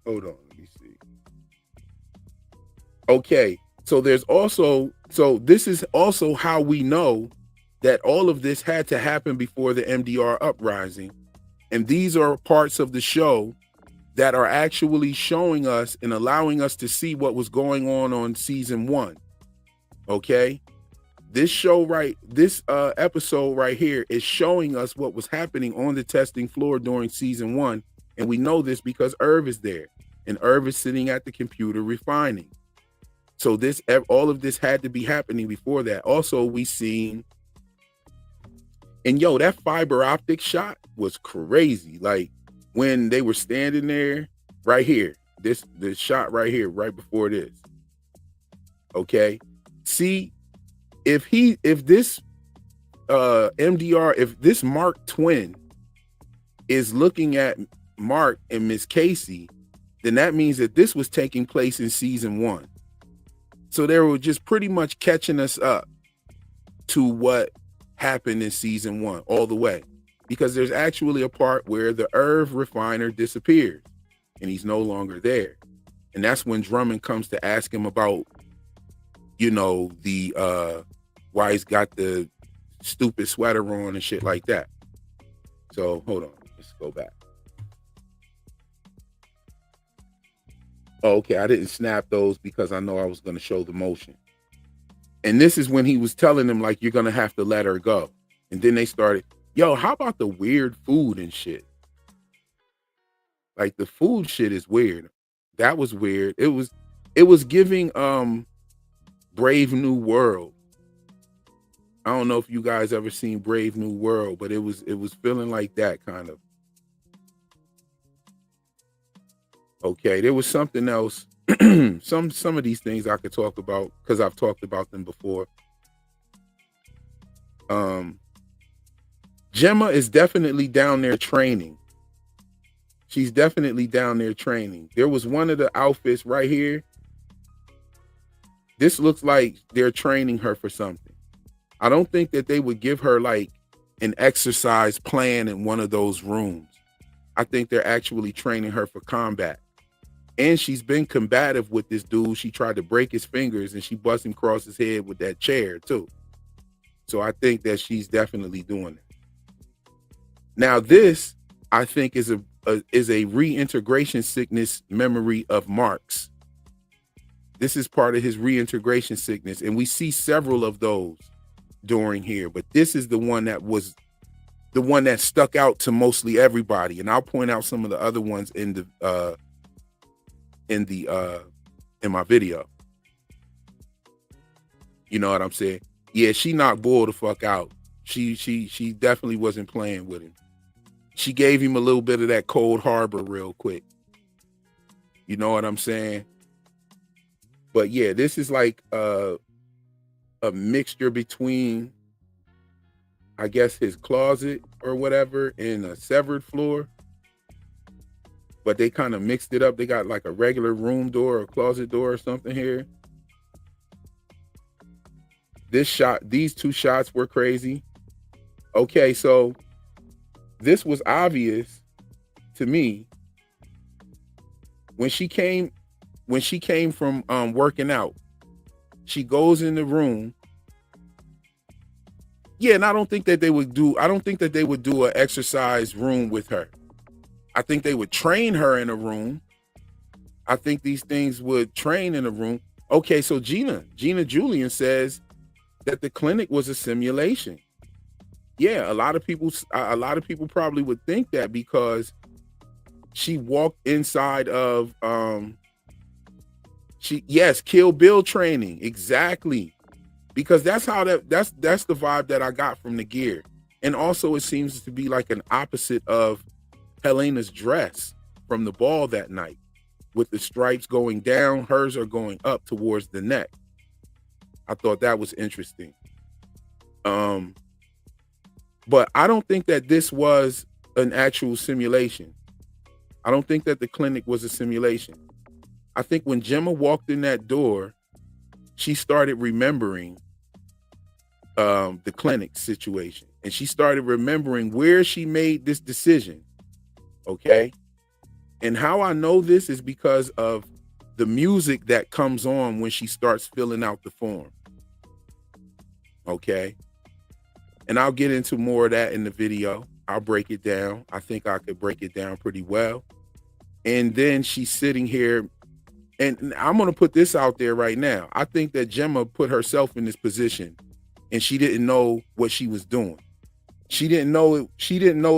Speaker 1: hold on, let me see. Okay, so this is also how we know that all of this had to happen before the MDR uprising. And these are parts of the show that are actually showing us and allowing us to see what was going on season 1. Okay? This episode right here is showing us what was happening on the testing floor during season 1. And we know this because Irv is there. And Irv is sitting at the computer refining. So all of this had to be happening before that. Also, we seen, and that fiber optic shot was crazy. Like when they were standing there right here, this shot right here, right before this. Okay. See, if this MDR, if this Mark twin is looking at Mark and Miss Casey, then that means that this was taking place in season 1. So they were just pretty much catching us up to what happened in season 1 all the way, because there's actually a part where the Irv refiner disappears and he's no longer there. And that's when Drummond comes to ask him about, the why he's got the stupid sweater on and shit like that. So hold on, let's go back. Oh, okay, I didn't snap those because I know I was going to show the motion. And this is when he was telling them, like, you're going to have to let her go. And then they started, how about the weird food and shit? Like, the food shit is weird. That was weird. It was giving Brave New World. I don't know if you guys ever seen Brave New World, but it was feeling like that kind of. Okay, there was something else. some of these things I could talk about because I've talked about them before. Gemma is definitely down there training. She's definitely down there training. There was one of the outfits right here. This looks like they're training her for something. I don't think that they would give her like an exercise plan in one of those rooms. I think they're actually training her for combat. And she's been combative with this dude. She tried to break his fingers and she bust him across his head with that chair too. So I think that she's definitely doing it. Now this, I think, is a reintegration sickness memory of Mark's. This is part of his reintegration sickness. And we see several of those during here, but this is the one that was the one that stuck out to mostly everybody. And I'll point out some of the other ones in my video. You know what I'm saying? Yeah, she knocked Bull the fuck out. She definitely wasn't playing with him. She gave him a little bit of that Cold Harbor real quick. You know what I'm saying? But yeah, this is like a mixture between, I guess, his closet or whatever and a severed floor. But they kind of mixed it up. They got like a regular room door or closet door or something here. These two shots were crazy. Okay, so this was obvious to me when she came from working out. She goes in the room. Yeah, and I don't think that they would do an exercise room with her. I think they would train her in a room. I think these things would train in a room. Okay, so Gina Julian says that the clinic was a simulation. Yeah, a lot of people probably would think that because she walked inside of Kill Bill training. Exactly. Because that's the vibe that I got from the gear. And also it seems to be like an opposite of Helena's dress from the ball that night, with the stripes going down, hers are going up towards the neck. I thought that was interesting. But I don't think that this was an actual simulation. I don't think that the clinic was a simulation. I think when Gemma walked in that door, she started remembering the clinic situation, and she started remembering where she made this decision. Okay. And how I know this is because of the music that comes on when she starts filling out the form. Okay. And I'll get into more of that in the video. I'll break it down. I think I could break it down pretty well. And then she's sitting here, and I'm going to put this out there right now. I think that Gemma put herself in this position and she didn't know what she was doing. She didn't know it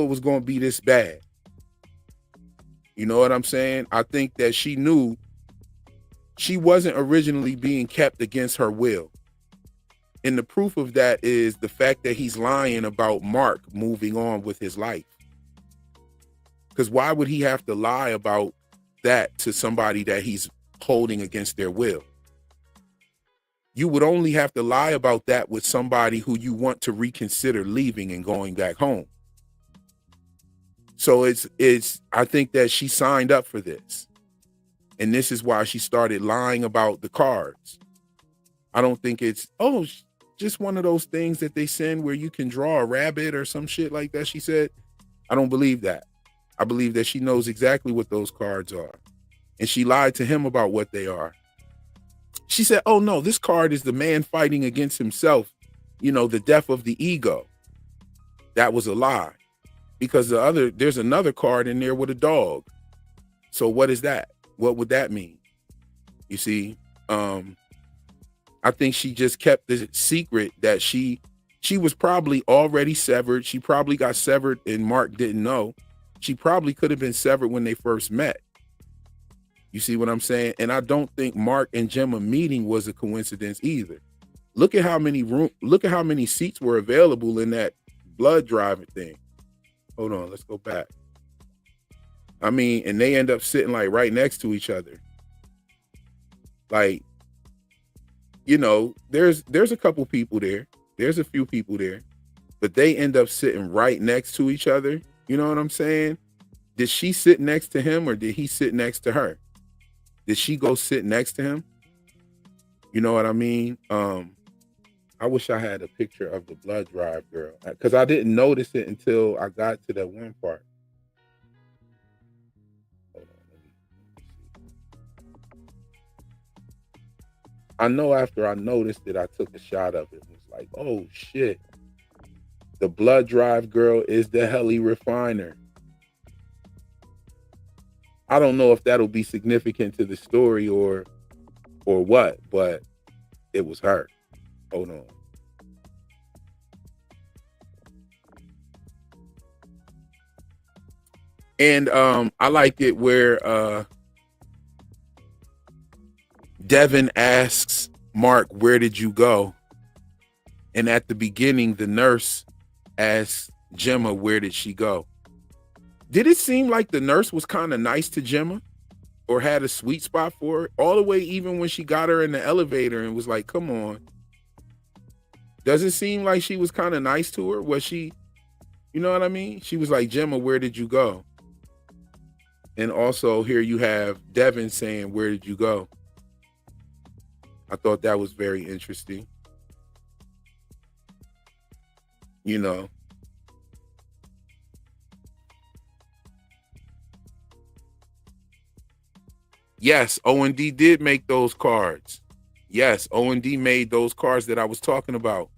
Speaker 1: was going to be this bad. You know what I'm saying? I think that she knew she wasn't originally being kept against her will. And the proof of that is the fact that he's lying about Mark moving on with his life. Because why would he have to lie about that to somebody that he's holding against their will? You would only have to lie about that with somebody who you want to reconsider leaving and going back home. So I think that she signed up for this. And this is why she started lying about the cards. I don't think it's, just one of those things that they send where you can draw a rabbit or some shit like that, she said. I don't believe that. I believe that she knows exactly what those cards are. And she lied to him about what they are. She said, oh no, this card is the man fighting against himself. You know, the death of the ego. That was a lie. Because there's another card in there with a dog. So what is that? What would that mean? You see, I think she just kept the secret that she was probably already severed. She probably got severed and Mark didn't know. She probably could have been severed when they first met. You see what I'm saying? And I don't think Mark and Gemma meeting was a coincidence either. Look at how many seats were available in that blood drive thing. Hold on, let's go back. I mean, and they end up sitting like right next to each other. Like, you know, there's a couple people there. There's a few people there, but they end up sitting right next to each other. You know what I'm saying? Did she sit next to him or did he sit next to her? Did she go sit next to him? You know what I mean? I wish I had a picture of the blood drive girl because I didn't notice it until I got to that one part. Hold on, let me see. I know after I noticed it, I took a shot of it. It was like, oh shit. The blood drive girl is the heli refiner. I don't know if that'll be significant to the story or what, but it was her. Hold on. And I liked it where Devin asks Mark, where did you go? And at the beginning, the nurse asks Gemma, where did she go? Did it seem like the nurse was kind of nice to Gemma? or had a sweet spot for her, all the way even when she got her in the elevator and was like, come on. Doesn't seem like she was kind of nice to her. Was she, you know what I mean? She was like, Gemma, where did you go? And also here you have Devin saying, where did you go? I thought that was very interesting. You know. Yes, O&D did make those cards. Yes, O&D made those cards that I was talking about.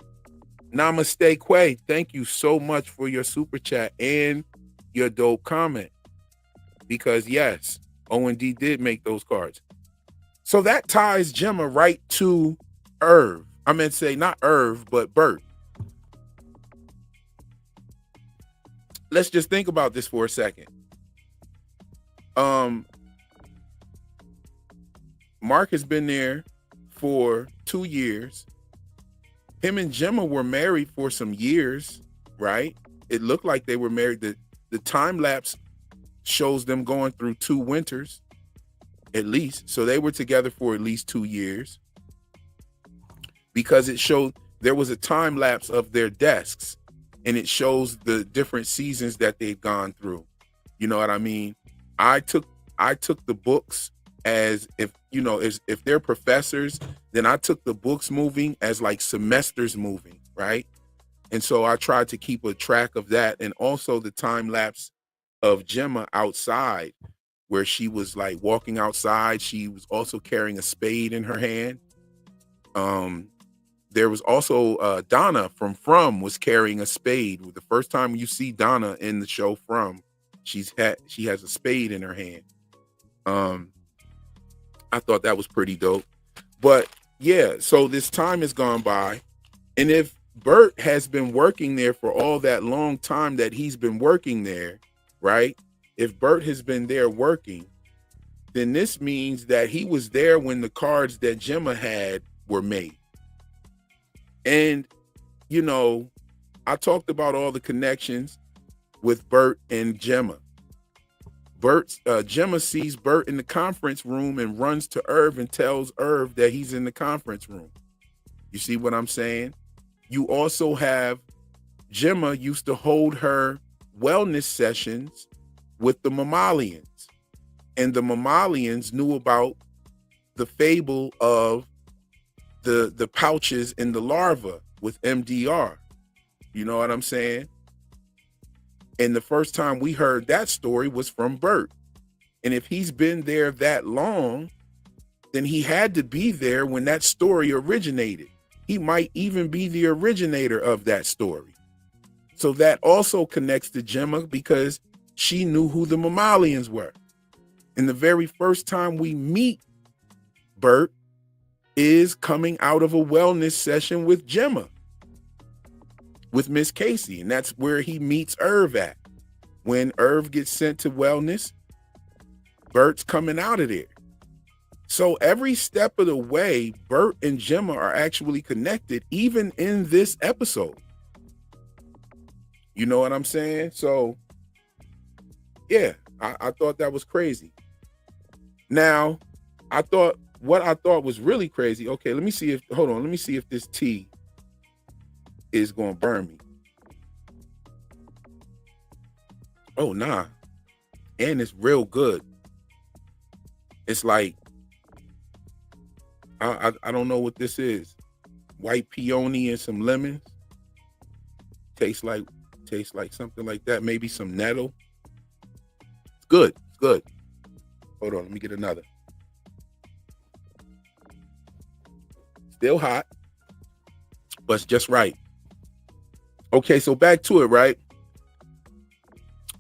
Speaker 1: Namaste Quay, thank you so much for your super chat and your dope comment. Because yes, O&D did make those cards. So that ties Gemma right to Irv. I meant to say not Irv, but Bert. Let's just think about this for a second. Mark has been there for 2 years. Him and Gemma were married for some years, right? It looked like they were married. The time lapse shows them going through 2 winters, at least. So they were together for at least 2 years, because it showed there was a time lapse of their desks, and it shows the different seasons that they've gone through. You know what I mean? I took the books as if they're professors, then I took the books moving as like semesters moving, right? And so I tried to keep a track of that, and also the time lapse of Gemma outside, where she was like walking outside. She was also carrying a spade in her hand. There was also Donna from was carrying a spade. The first time you see Donna in the show she has a spade in her hand. I thought that was pretty dope. But yeah, so this time has gone by, and if Bert has been working there for all that long time that he's been working there, right? If Bert has been there working, then this means that he was there when the cards that Gemma had were made. And, I talked about all the connections with Bert and Gemma. Gemma sees Bert in the conference room and runs to Irv and tells Irv that he's in the conference room. You see what I'm saying? You also have Gemma used to hold her wellness sessions with the mammalians, and the mammalians knew about the fable of the pouches in the larva with MDR. You know what I'm saying? And the first time we heard that story was from Bert. And if he's been there that long, then he had to be there when that story originated. He might even be the originator of that story. So that also connects to Gemma, because she knew who the mammalians were. And the very first time we meet Bert is coming out of a wellness session with Gemma, with Miss Casey. And that's where he meets Irv at. When Irv gets sent to wellness, Bert's coming out of there. So every step of the way, Bert and Gemma are actually connected, even in this episode. You know what I'm saying? So yeah, I thought that was crazy. Now, what I thought was really crazy. Okay, let me see if this tea is going to burn me. Oh, nah. And it's real good. It's like, I don't know what this is. White peony and some lemons. Tastes like something like that. Maybe some nettle. It's good. It's good. Hold on, let me get another. Still hot, but it's just right. Okay, so back to it, right?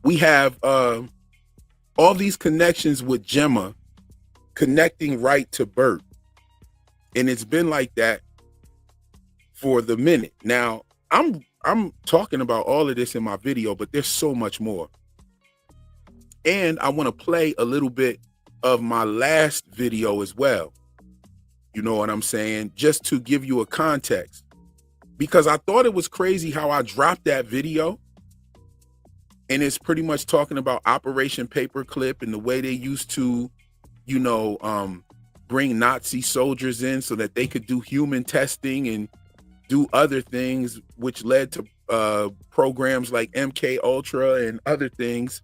Speaker 1: We have all these connections with Gemma connecting right to Bert. And it's been like that for the minute. Now, I'm talking about all of this in my video, but there's so much more. And I want to play a little bit of my last video as well. You know what I'm saying? Just to give you a context. Because I thought it was crazy how I dropped that video. And it's pretty much talking about Operation Paperclip and the way they used to, bring Nazi soldiers in so that they could do human testing and do other things, which led to programs like MK Ultra and other things.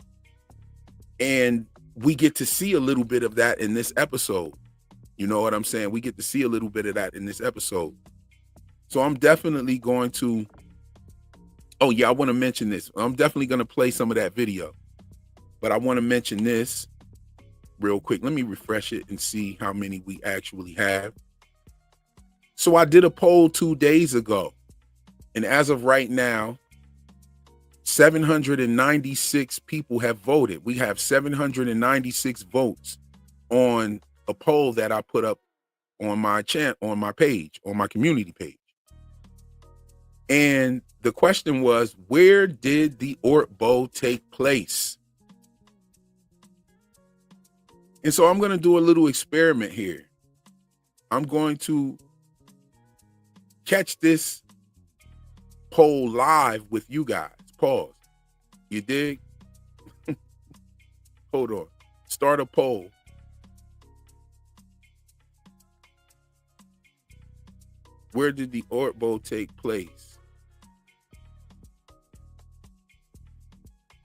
Speaker 1: And we get to see a little bit of that in this episode. You know what I'm saying? We get to see a little bit of that in this episode. So I'm definitely going to, oh yeah, I want to mention this. I'm definitely going to play some of that video, but I want to mention this real quick. Let me refresh it and see how many we actually have. So I did a poll 2 days ago, and as of right now, 796 people have voted. We have 796 votes on a poll that I put up on my on my page, on my community page. And the question was, where did the Ortbo take place? And so I'm going to do a little experiment here. I'm going to catch this poll live with you guys. Pause. You dig? Hold on. Start a poll. Where did the Ortbo take place?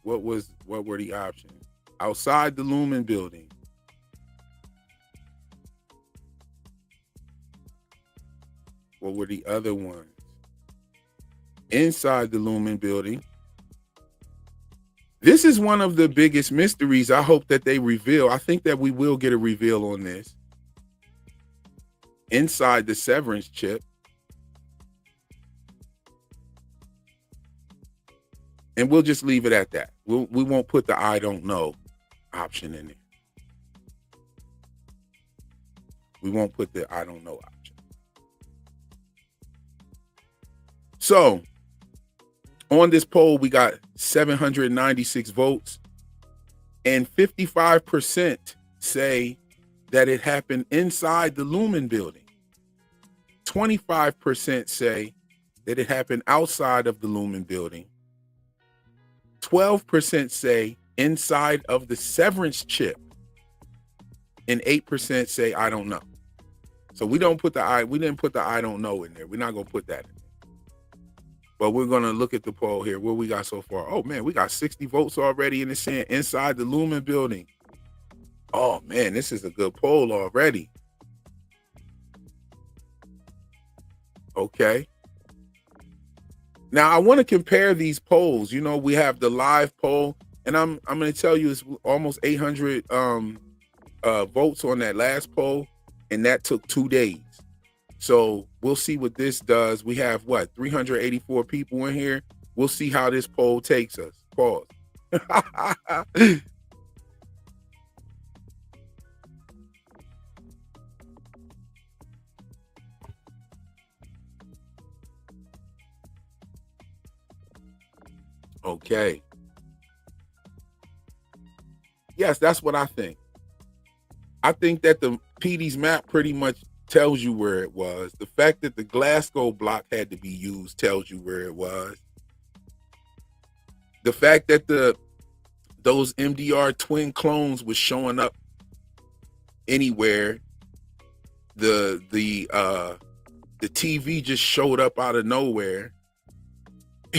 Speaker 1: What were the options? Outside the Lumen building. What were the other ones? Inside the Lumen building. This is one of the biggest mysteries I hope that they reveal. I think that we will get a reveal on this. Inside the Severance chip. And we'll just leave it at that. We won't put the I don't know option in there. We won't put the I don't know option. So on this poll, we got 796 votes, and 55% say that it happened inside the Lumen building. 25% say that it happened outside of the Lumen building. 12% say inside of the Severance chip, and 8% say I don't know. So we didn't put the I don't know in there. We're not gonna put that in. But we're gonna look at the poll here. What we got so far? Oh man, we got 60 votes already, and it's saying inside the Lumen building. Oh man, this is a good poll already. Okay. Now I want to compare these polls. You know, we have the live poll, and I'm going to tell you it's almost 800 votes on that last poll, and that took 2 days. So we'll see what this does. We have 384 people in here. We'll see how this poll takes us. Pause. Okay. Yes, that's what I think. I think that the PD's map pretty much tells you where it was. The fact that the Glasgow block had to be used tells you where it was. The fact that those MDR twin clones was showing up anywhere. The TV just showed up out of nowhere.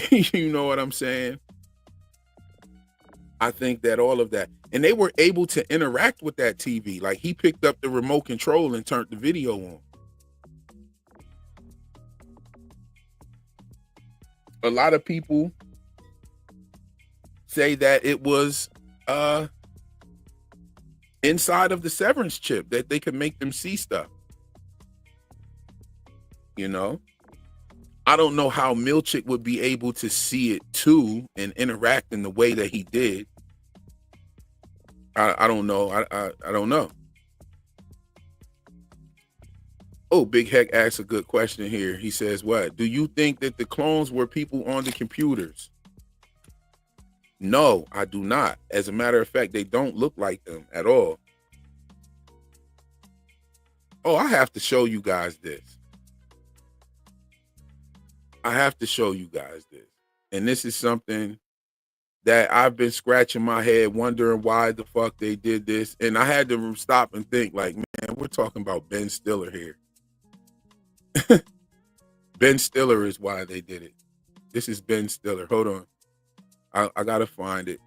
Speaker 1: You know what I'm saying? I think that all of that, and they were able to interact with that TV. Like he picked up the remote control and turned the video on. A lot of people say that it was inside of the Severance chip, that they could make them see stuff. You know, I don't know how Milchick would be able to see it too and interact in the way that he did. I don't know. I don't know. Oh, Big Heck asks a good question here. He says, what? Do you think that the clones were people on the computers? No, I do not. As a matter of fact, they don't look like them at all. Oh, I have to show you guys this. I have to show you guys this. And this is something that I've been scratching my head wondering why the fuck they did this. And I had to stop and think like, man, we're talking about Ben Stiller here. Ben Stiller is why they did it. This is Ben Stiller. Hold on. I got to find it.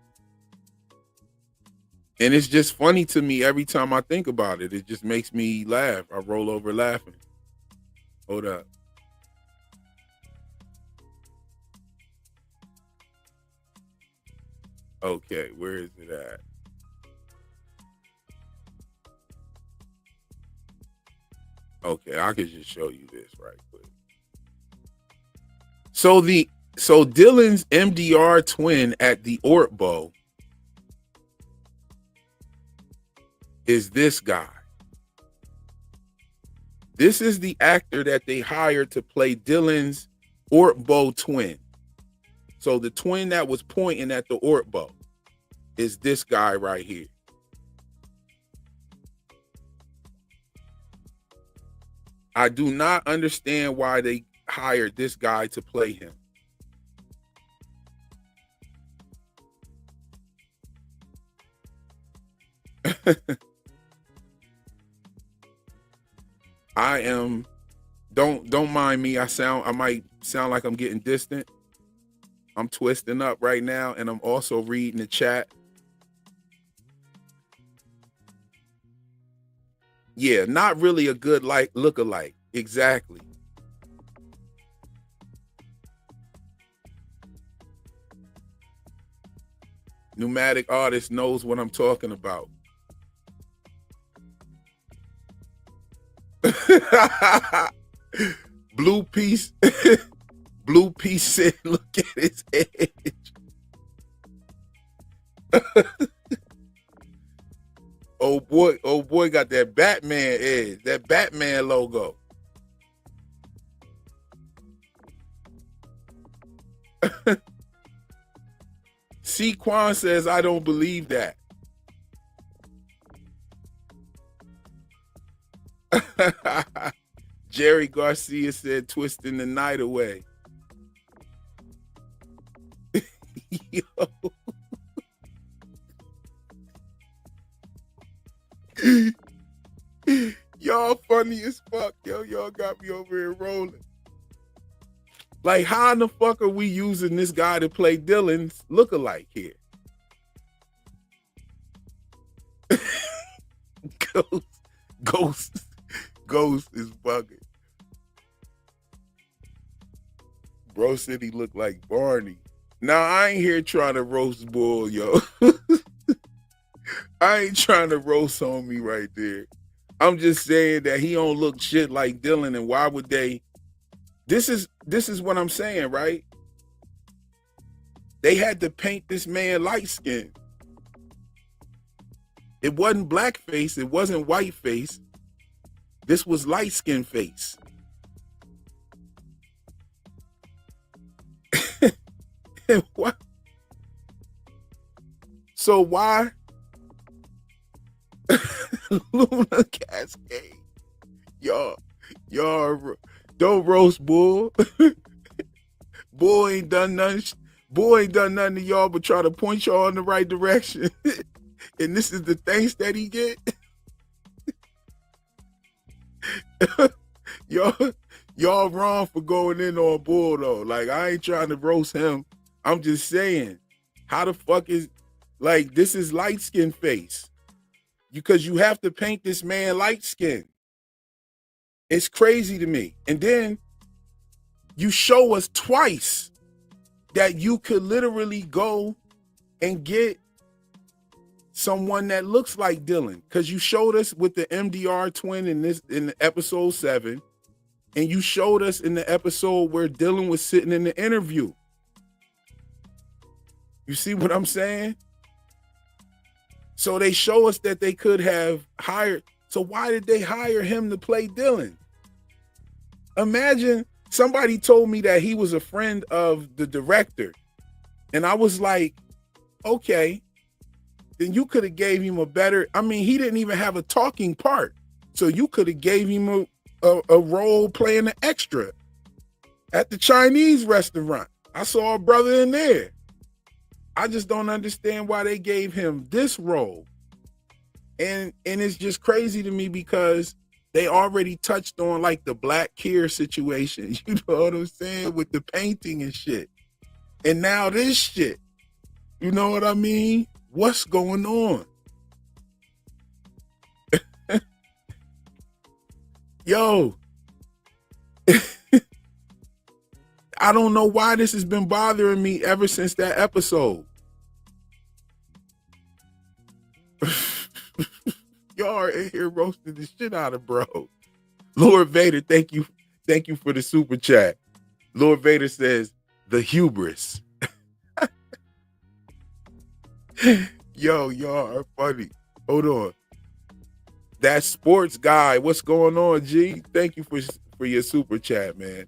Speaker 1: And it's just funny to me every time I think about it. It just makes me laugh. I roll over laughing. Hold up. Okay, where is it at? Okay, I could just show you this right quick. So Dylan's MDR twin at the Ortbo is this guy. This is the actor that they hired to play Dylan's Ortbo twin. So the twin that was pointing at the Ortbo is this guy right here. I do not understand why they hired this guy to play him. I am don't mind me. I might sound like I'm getting distant. I'm twisting up right now, and I'm also reading the chat. Yeah, not really a good look-alike. Exactly. Pneumatic artist knows what I'm talking about. Blue Piece Blue Piece said, look at his edge. Oh boy got that Batman edge, that Batman logo. C. Quan says, I don't believe that. Jerry Garcia said, twisting the night away. Yo. Y'all funny as fuck, yo. Y'all got me over here rolling. Like, how in the fuck are we using this guy to play Dylan's lookalike here? Ghost is bugging. Bro said he looked like Barney. Now, I ain't here trying to roast Bull, yo. I ain't trying to roast on me right there. I'm just saying that he don't look shit like Dylan, and why would they? This is what I'm saying, right? They had to paint this man light skin. It wasn't blackface. It wasn't whiteface. This was light skin face. What? So why? Luna Cascade. Y'all don't roast Bull. Bull ain't done nothing to y'all but try to point y'all in the right direction. And this is the thanks that he get. Y'all wrong for going in on Bull though. Like, I ain't trying to roast him. I'm just saying, how the fuck is, like, this is light skin face. Because you have to paint this man light skin. It's crazy to me. And then you show us twice that you could literally go and get someone that looks like Dylan. Because you showed us with the MDR twin in the episode 7. And you showed us in the episode where Dylan was sitting in the interview. You see what I'm saying? So they show us that they could have hired. So why did they hire him to play Dylan? Imagine somebody told me that he was a friend of the director. And I was like, okay, then you could have gave him a better, I mean, he didn't even have a talking part. So you could have gave him a role playing an extra at the Chinese restaurant. I saw a brother in there. I just don't understand why they gave him this role. And it's just crazy to me because they already touched on like the Black Kier situation, you know what I'm saying, with the painting and shit. And now this shit, you know what I mean? What's going on? Yo, I don't know why this has been bothering me ever since that episode. Y'all are in here roasting the shit out of bro. Lord Vader, thank you for the super chat. Lord Vader says, the hubris. Yo, y'all are funny. Hold on. That sports guy, what's going on, G? Thank you for your super chat, man.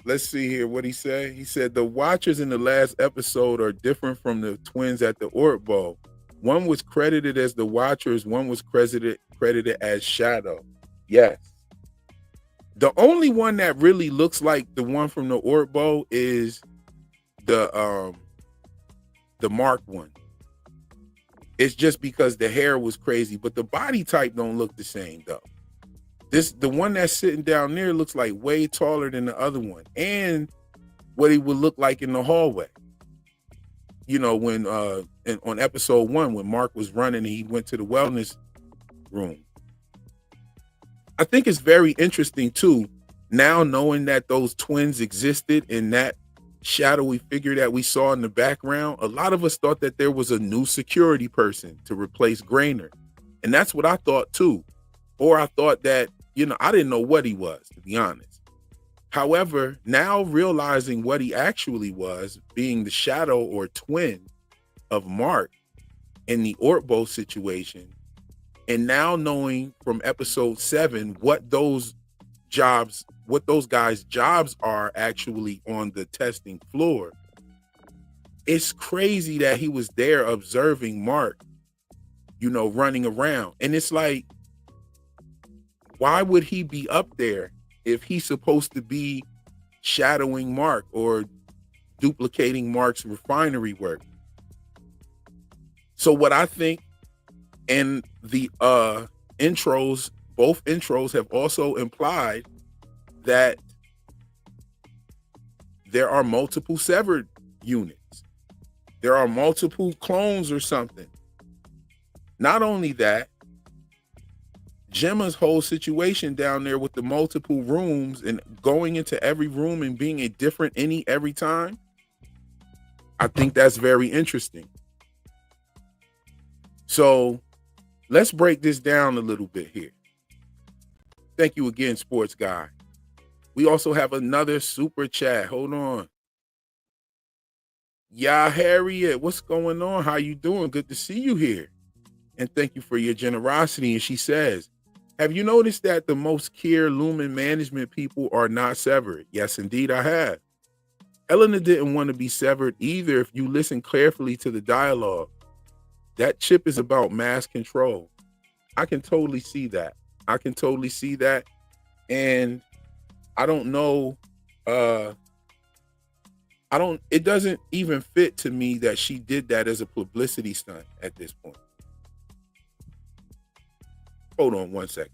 Speaker 1: Let's see here what he said. He said the watchers in the last episode are different from the twins at the Orc Bowl. One was credited as the watchers, one was credited as Shadow. Yes. The only one that really looks like the one from the Orc Bowl is the Mark one. It's just because the hair was crazy, but the body type don't look the same though. The one that's sitting down there looks like way taller than the other one, and what he would look like in the hallway. You know, when on episode 1, when Mark was running and he went to the wellness room. I think it's very interesting too, now knowing that those twins existed in that shadowy figure that we saw in the background. A lot of us thought that there was a new security person to replace Grainer. And that's what I thought too. Or I thought that, you know, I didn't know what he was, to be honest. However, now realizing what he actually was, being the shadow or twin of Mark in the Ortbo situation, and now knowing from episode 7 what those guys' jobs are actually on the testing floor, it's crazy that he was there observing Mark, you know, running around. And it's like, why would he be up there if he's supposed to be shadowing Mark or duplicating Mark's refinery work? So what I think, and the intros, both intros have also implied that there are multiple severed units. There are multiple clones or something. Not only that, Gemma's whole situation down there with the multiple rooms and going into every room and being a different any every time, I think that's very interesting. So let's break this down a little bit here. Thank you again, Sports Guy. We also have another super chat. Hold on. Yeah, Harriet, what's going on? How you doing? Good to see you here. And thank you for your generosity. And she says, have you noticed that the most Kier Lumen management people are not severed? Yes, indeed, I have. Elena didn't want to be severed either if you listen carefully to the dialogue. That chip is about mass control. I can totally see that. And I don't know. It doesn't even fit to me that she did that as a publicity stunt at this point. Hold on one second.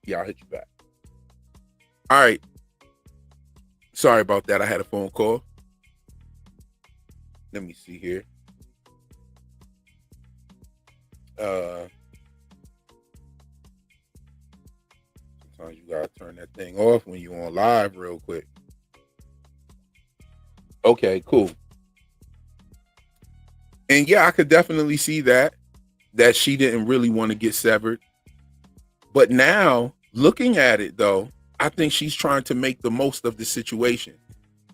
Speaker 1: Yeah, I'll hit you back. All right. Sorry about that. I had a phone call. Let me see here. Sometimes you gotta turn that thing off when you're on live real quick. Okay, cool. And yeah, I could definitely see that she didn't really want to get severed. But now, looking at it though, I think she's trying to make the most of the situation.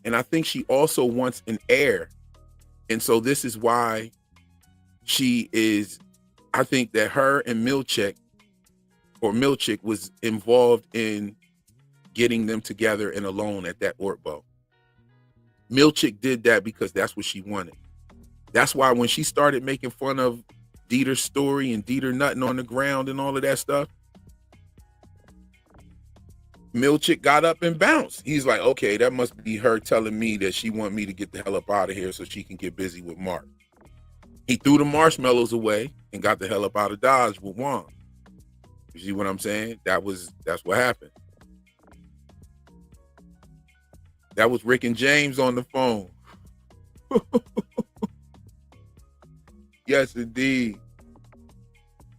Speaker 1: And I think she also wants an heir. And so this is why she is, I think that her and Milchick was involved in getting them together and alone at that Ortbo. Milchick did that because that's what she wanted. That's why when she started making fun of Dieter's story and Dieter nutting on the ground and all of that stuff, Milchick got up and bounced. He's like, okay, that must be her telling me that she want me to get the hell up out of here so she can get busy with Mark. He threw the marshmallows away and got the hell up out of Dodge with Juan. You see what I'm saying? That's what happened. That was Rick and James on the phone. Yes, indeed.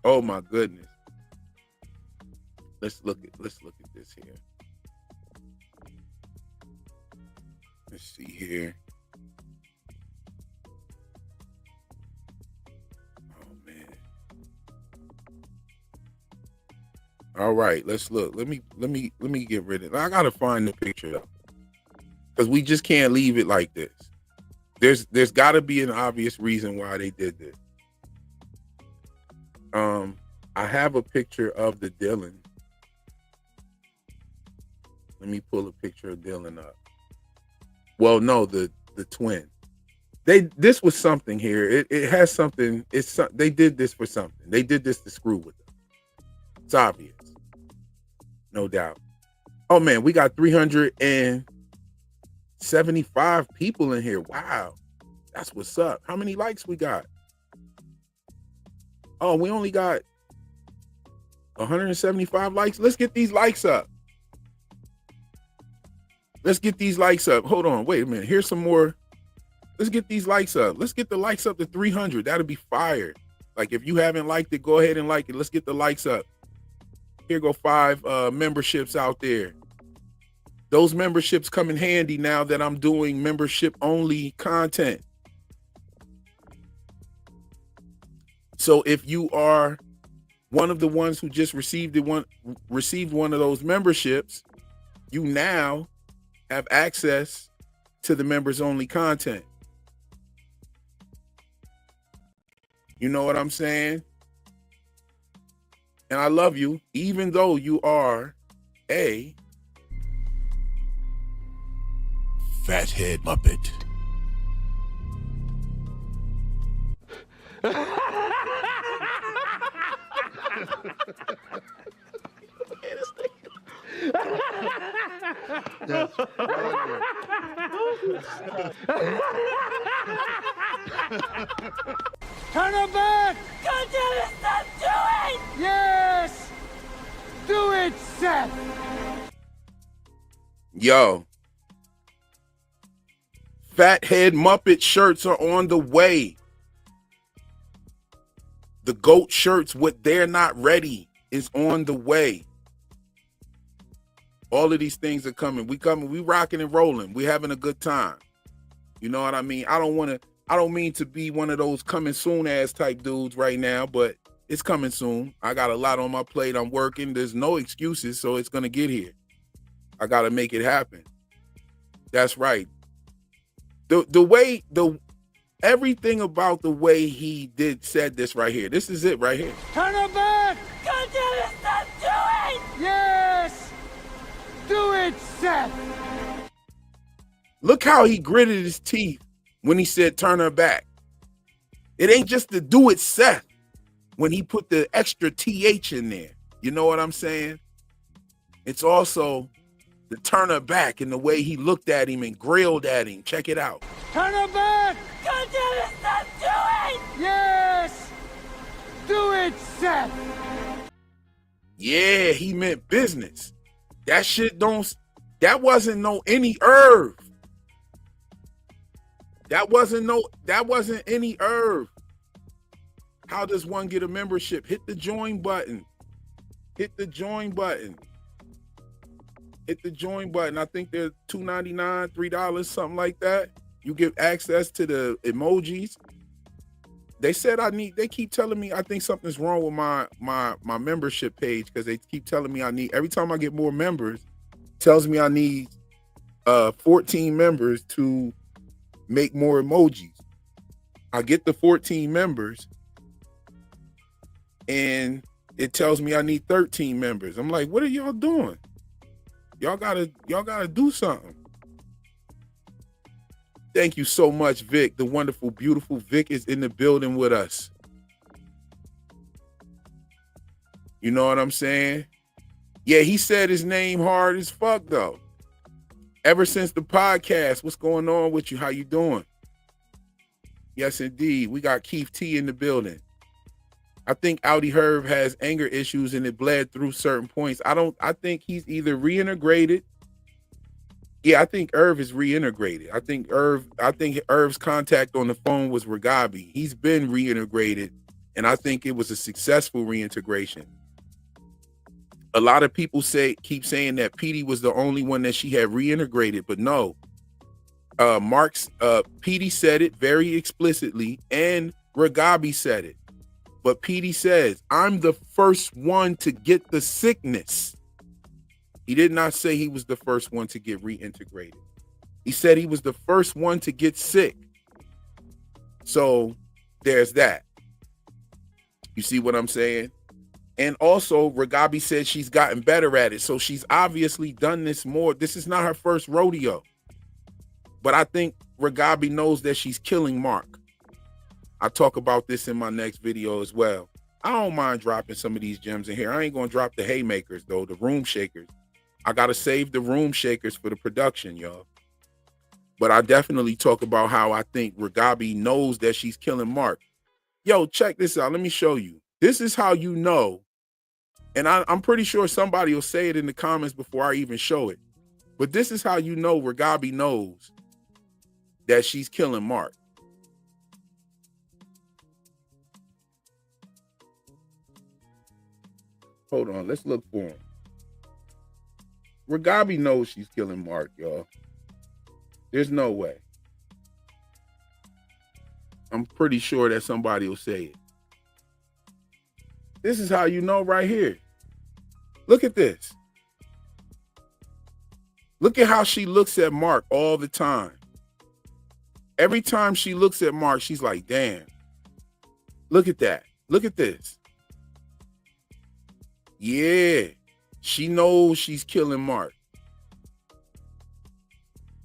Speaker 1: Oh my goodness. Let's look at this here. Let's see here. Oh man. All right, let's look. Let me get rid of it. I gotta find the picture though, because we just can't leave it like this. There's got to be an obvious reason why they did this. I have a picture of the Dylan. Let me pull a picture of Dylan up. Well, no, the twin. This was something here. It has something. They did this for something. They did this to screw with them. It's obvious, no doubt. Oh man, we got 375 people in here. Wow, that's what's up. How many likes we got? Oh, we only got 175 likes. Let's get these likes up. Let's get these likes up. Hold on. Wait a minute. Here's some more. Let's get these likes up. Let's get the likes up to 300. That'll be fire. Like if you haven't liked it, go ahead and like it. Let's get the likes up. Here go 5 memberships out there. Those memberships come in handy now that I'm doing membership only content. So if you are one of the ones who just received one of those memberships, you now have access to the members only content. You know what I'm saying? And I love you, even though you are a fathead Muppet.
Speaker 2: Turn her back!
Speaker 3: God damn it, stop doing!
Speaker 2: Yes! Do it, Seth!
Speaker 1: Yo. Fathead Muppet shirts are on the way. The GOAT shirts, what they're not ready, is on the way. All of these things are coming. We rocking and rolling. We having a good time. You know what I mean? I don't mean to be one of those coming soon ass type dudes right now, but it's coming soon. I got a lot on my plate. I'm working. There's no excuses, so it's gonna get here. I gotta make it happen. That's right. Everything about the way he said this right here. This is it right here.
Speaker 2: Turn her back!
Speaker 3: God damn it, stop doing!
Speaker 2: Yes! Do it, Seth!
Speaker 1: Look how he gritted his teeth when he said turn her back. It ain't just to do it, Seth, when he put the extra TH in there. You know what I'm saying? It's also the turn her back in the way he looked at him and grilled at him. Check it out.
Speaker 2: Turn her back!
Speaker 3: God damn it, stop doing!
Speaker 2: Yes! Do it, Seth!
Speaker 1: Yeah, he meant business. That wasn't no any Irv. That wasn't any Irv. How does one get a membership? Hit the join button. Hit the join button. Hit the join button. I think they're $2.99, $3, something like that. You get access to the emojis. They said they keep telling me I think something's wrong with my membership page, because they keep telling me every time I get more members, tells me I need 14 members to make more emojis. I get the 14 members and it tells me I need 13 members. I'm like, what are y'all doing? Y'all gotta do something. Thank you so much, Vic. The wonderful, beautiful Vic is in the building with us. You know what I'm saying? Yeah, he said his name hard as fuck though. Ever since the podcast, what's going on with you? How you doing? Yes, indeed. We got Keith T in the building. I think Audi Herb has anger issues and it bled through certain points. I think he's either reintegrated. Yeah, I think Irv is reintegrated. I think Irv's contact on the phone was Ragabi. He's been reintegrated, and I think it was a successful reintegration. A lot of people keep saying that Petey was the only one that she had reintegrated, but no. Petey said it very explicitly, and Ragabi said it. But Petey says, I'm the first one to get the sickness. He did not say he was the first one to get reintegrated. He said he was the first one to get sick. So there's that. You see what I'm saying? And also, Ragabi said she's gotten better at it. So she's obviously done this more. This is not her first rodeo. But I think Ragabi knows that she's killing Mark. I talk about this in my next video as well. I don't mind dropping some of these gems in here. I ain't going to drop the haymakers, though, the room shakers. I got to save the room shakers for the production, y'all. But I definitely talk about how I think Ragabi knows that she's killing Mark. Yo, check this out. Let me show you. This is how you know. And I'm pretty sure somebody will say it in the comments before I even show it. But this is how you know Ragabi knows that she's killing Mark. Hold on. Let's look for him. Ragabi knows she's killing Mark, y'all. There's no way. I'm pretty sure that somebody will say it. This is how you know right here. Look at this. Look at how she looks at Mark all the time. Every time she looks at Mark, she's like, damn. Look at that. Look at this. Yeah. She knows she's killing Mark.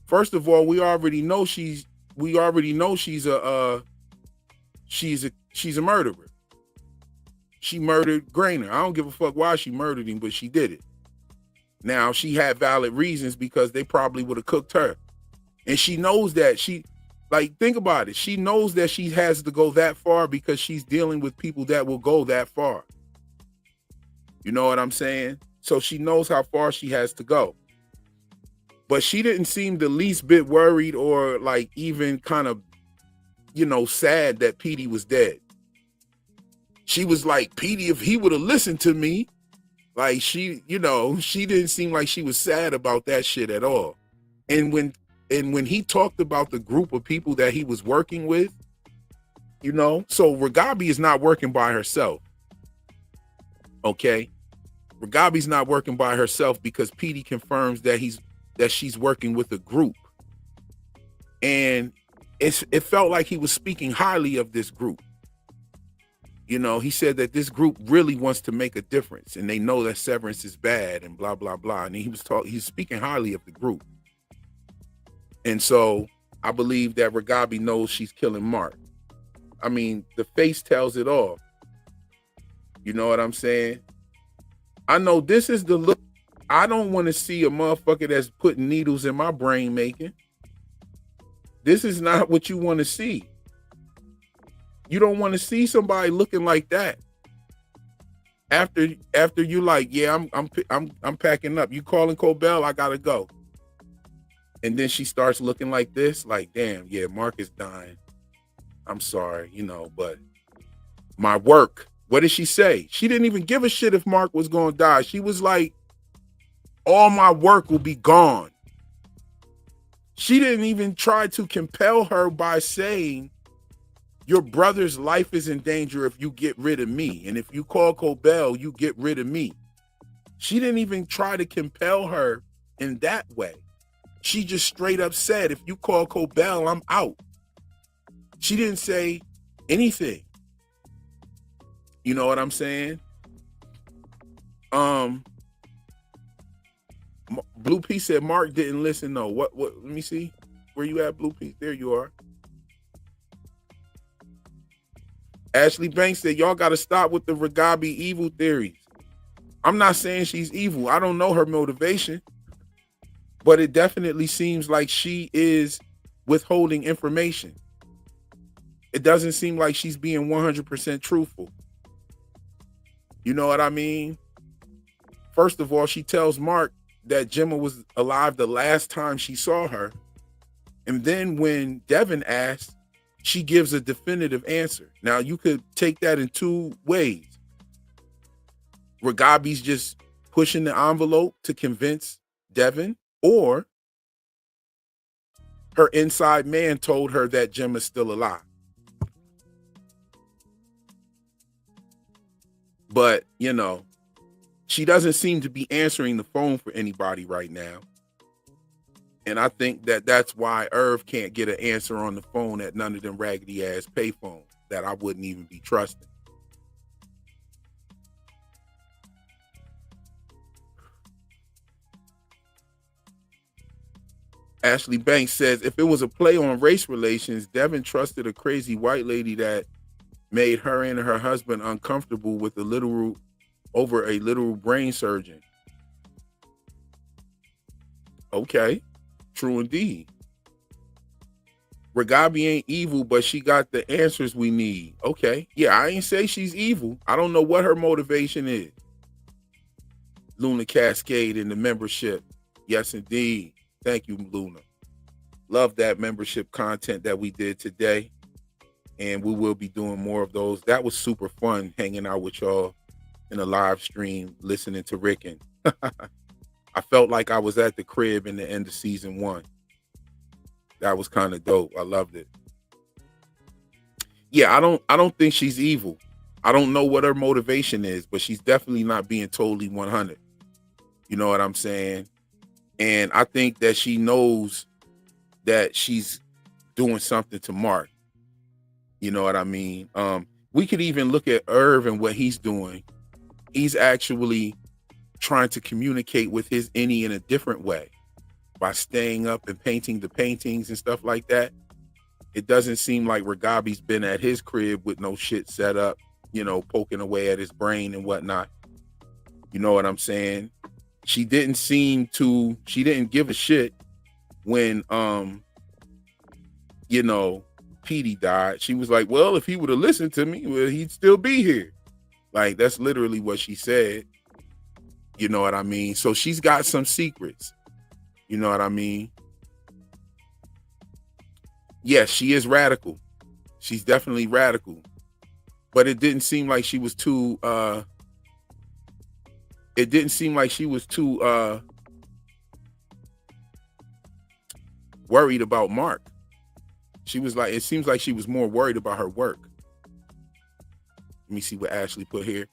Speaker 1: First of all, we already know she's a murderer. She murdered Grainer. I don't give a fuck why she murdered him, but she did it. Now, she had valid reasons because they probably would have cooked her. And she knows that think about it. She knows that she has to go that far because she's dealing with people that will go that far. You know what I'm saying? So she knows how far she has to go. But she didn't seem the least bit worried or like even kind of, sad that Petey was dead. She was like, Petey, if he would have listened to me, like she didn't seem like she was sad about that shit at all. And when he talked about the group of people that he was working with, so Ragabi is not working by herself. Okay? Ragabi's not working by herself because Petey confirms that she's working with a group. And it felt like he was speaking highly of this group. He said that this group really wants to make a difference and they know that Severance is bad and blah, blah, blah. And he's speaking highly of the group. And so I believe that Ragabi knows she's killing Mark. I mean, the face tells it all. You know what I'm saying? I know this is the look. I don't want to see a motherfucker that's putting needles in my brain making. This is not what you want to see. You don't want to see somebody looking like that. After you like, yeah, I'm packing up. You calling Cobell? I gotta go. And then she starts looking like this, like, damn, yeah, Mark is dying. I'm sorry, but my work. What did she say? She didn't even give a shit if Mark was going to die. She was like, all my work will be gone. She didn't even try to compel her by saying, your brother's life is in danger if you get rid of me. And if you call Cobell, you get rid of me. She didn't even try to compel her in that way. She just straight up said, if you call Cobell, I'm out. She didn't say anything. You know what I'm saying? Blue P said Mark didn't listen. No, what? Let me see. Where you at, Blue P? There you are. Ashley Banks said, y'all got to stop with the Ragabi evil theories. I'm not saying she's evil. I don't know her motivation, but it definitely seems like she is withholding information. It doesn't seem like she's being 100% truthful. You know what I mean? First of all, she tells Mark that Gemma was alive the last time she saw her. And then when Devin asks, she gives a definitive answer. Now, you could take that in two ways. Ragabi's just pushing the envelope to convince Devin, or her inside man told her that Gemma's still alive. But, you know, she doesn't seem to be answering the phone for anybody right now. And I think that that's why Irv can't get an answer on the phone at none of them raggedy ass payphones that I wouldn't even be trusting. Ashley Banks says, if it was a play on race relations, Devin trusted a crazy white lady that made her and her husband uncomfortable with a literal brain surgeon. Okay, true indeed. Ragabi ain't evil, but she got the answers we need. Okay, yeah, I ain't say she's evil. I don't know what her motivation is. Luna Cascade in the membership. Yes, indeed. Thank you, Luna. Love that membership content that we did today. And we will be doing more of those. That was super fun hanging out with y'all in a live stream, listening to Rickon. I felt like I was at the crib in the end of season 1. That was kind of dope. I loved it. Yeah, I don't think she's evil. I don't know what her motivation is, but she's definitely not being totally 100. You know what I'm saying? And I think that she knows that she's doing something to Mark. You know what I mean? We could even look at Irv and what he's doing. He's actually trying to communicate with his innie in a different way by staying up and painting the paintings and stuff like that. It doesn't seem like Ragabi's been at his crib with no shit set up, you know, poking away at his brain and whatnot. You know what I'm saying? She didn't give a shit when, you know, Petey died. She was like, well, if he would have listened to me, well, he'd still be here. Like, that's literally what she said. You know what I mean? So she's got some secrets. You know what I mean? Yes, she is radical. She's definitely radical. But it didn't seem like she was too worried about Mark. She was like, it seems like she was more worried about her work. Let me see what Ashley put here.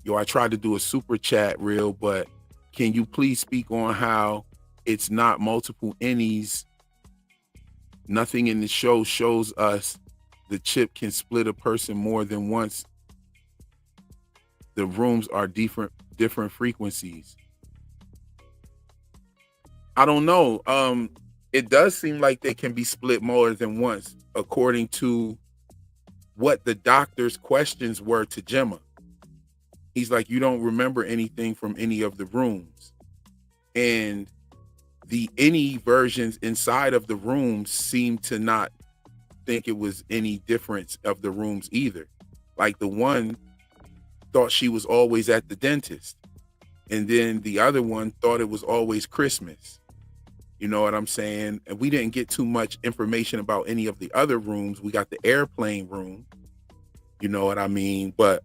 Speaker 1: Yo, I tried to do a super chat reel, but can you please speak on how it's not multiple innies? Nothing in the show shows us the chip can split a person more than once. The rooms are different frequencies. I don't know. It does seem like they can be split more than once, according to what the doctor's questions were to Gemma. He's like, you don't remember anything from any of the rooms. And the any versions inside of the rooms seem to not think it was any difference of the rooms either. Like the one thought she was always at the dentist. And then the other one thought it was always Christmas. You know what I'm saying? And we didn't get too much information about any of the other rooms. We got the airplane room. You know what I mean? But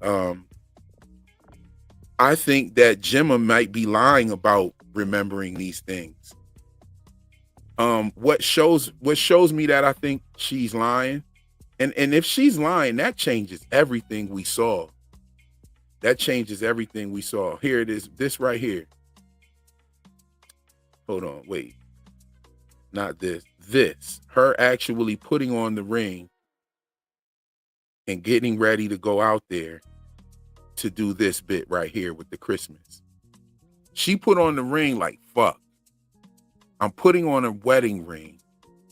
Speaker 1: I think that Gemma might be lying about remembering these things. What shows me that I think she's lying, and if she's lying, that changes everything we saw. That changes everything we saw. Here it is. This right here. Hold on. Wait. Not this. This. Her actually putting on the ring and getting ready to go out there to do this bit right here with the Christmas. She put on the ring like, fuck. I'm putting on a wedding ring.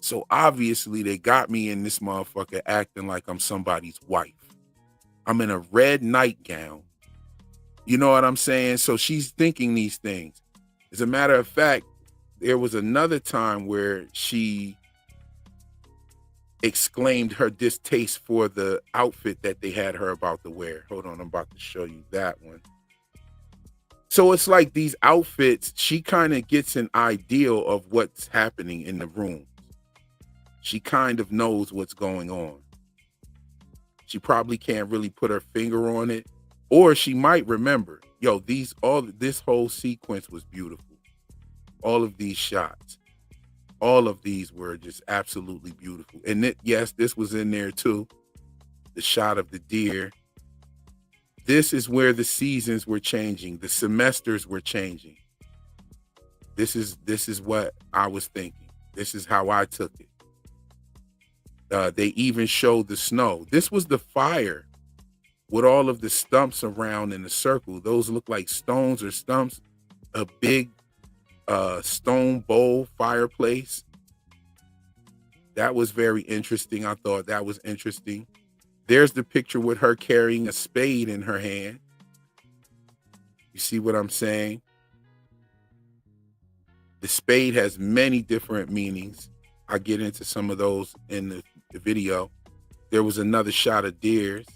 Speaker 1: So obviously they got me in this motherfucker acting like I'm somebody's wife. I'm in a red nightgown. You know what I'm saying? So she's thinking these things. As a matter of fact, there was another time where she exclaimed her distaste for the outfit that they had her about to wear. Hold on, I'm about to show you that one. So it's like these outfits, she kind of gets an ideal of what's happening in the room. She kind of knows what's going on. She probably can't really put her finger on it, or she might remember, yo, this whole sequence was beautiful. All of these shots, all of these were just absolutely beautiful. And yes, this was in there too. The shot of the deer. This is where the seasons were changing. The semesters were changing. This is what I was thinking. This is how I took it. They even showed the snow. This was the fire with all of the stumps around in a circle. Those look like stones or stumps. A big stone bowl fireplace. That was very interesting. I thought that was interesting. There's the picture with her carrying a spade in her hand. You see what I'm saying? The spade has many different meanings. I get into some of those in the video. There was another shot of deers.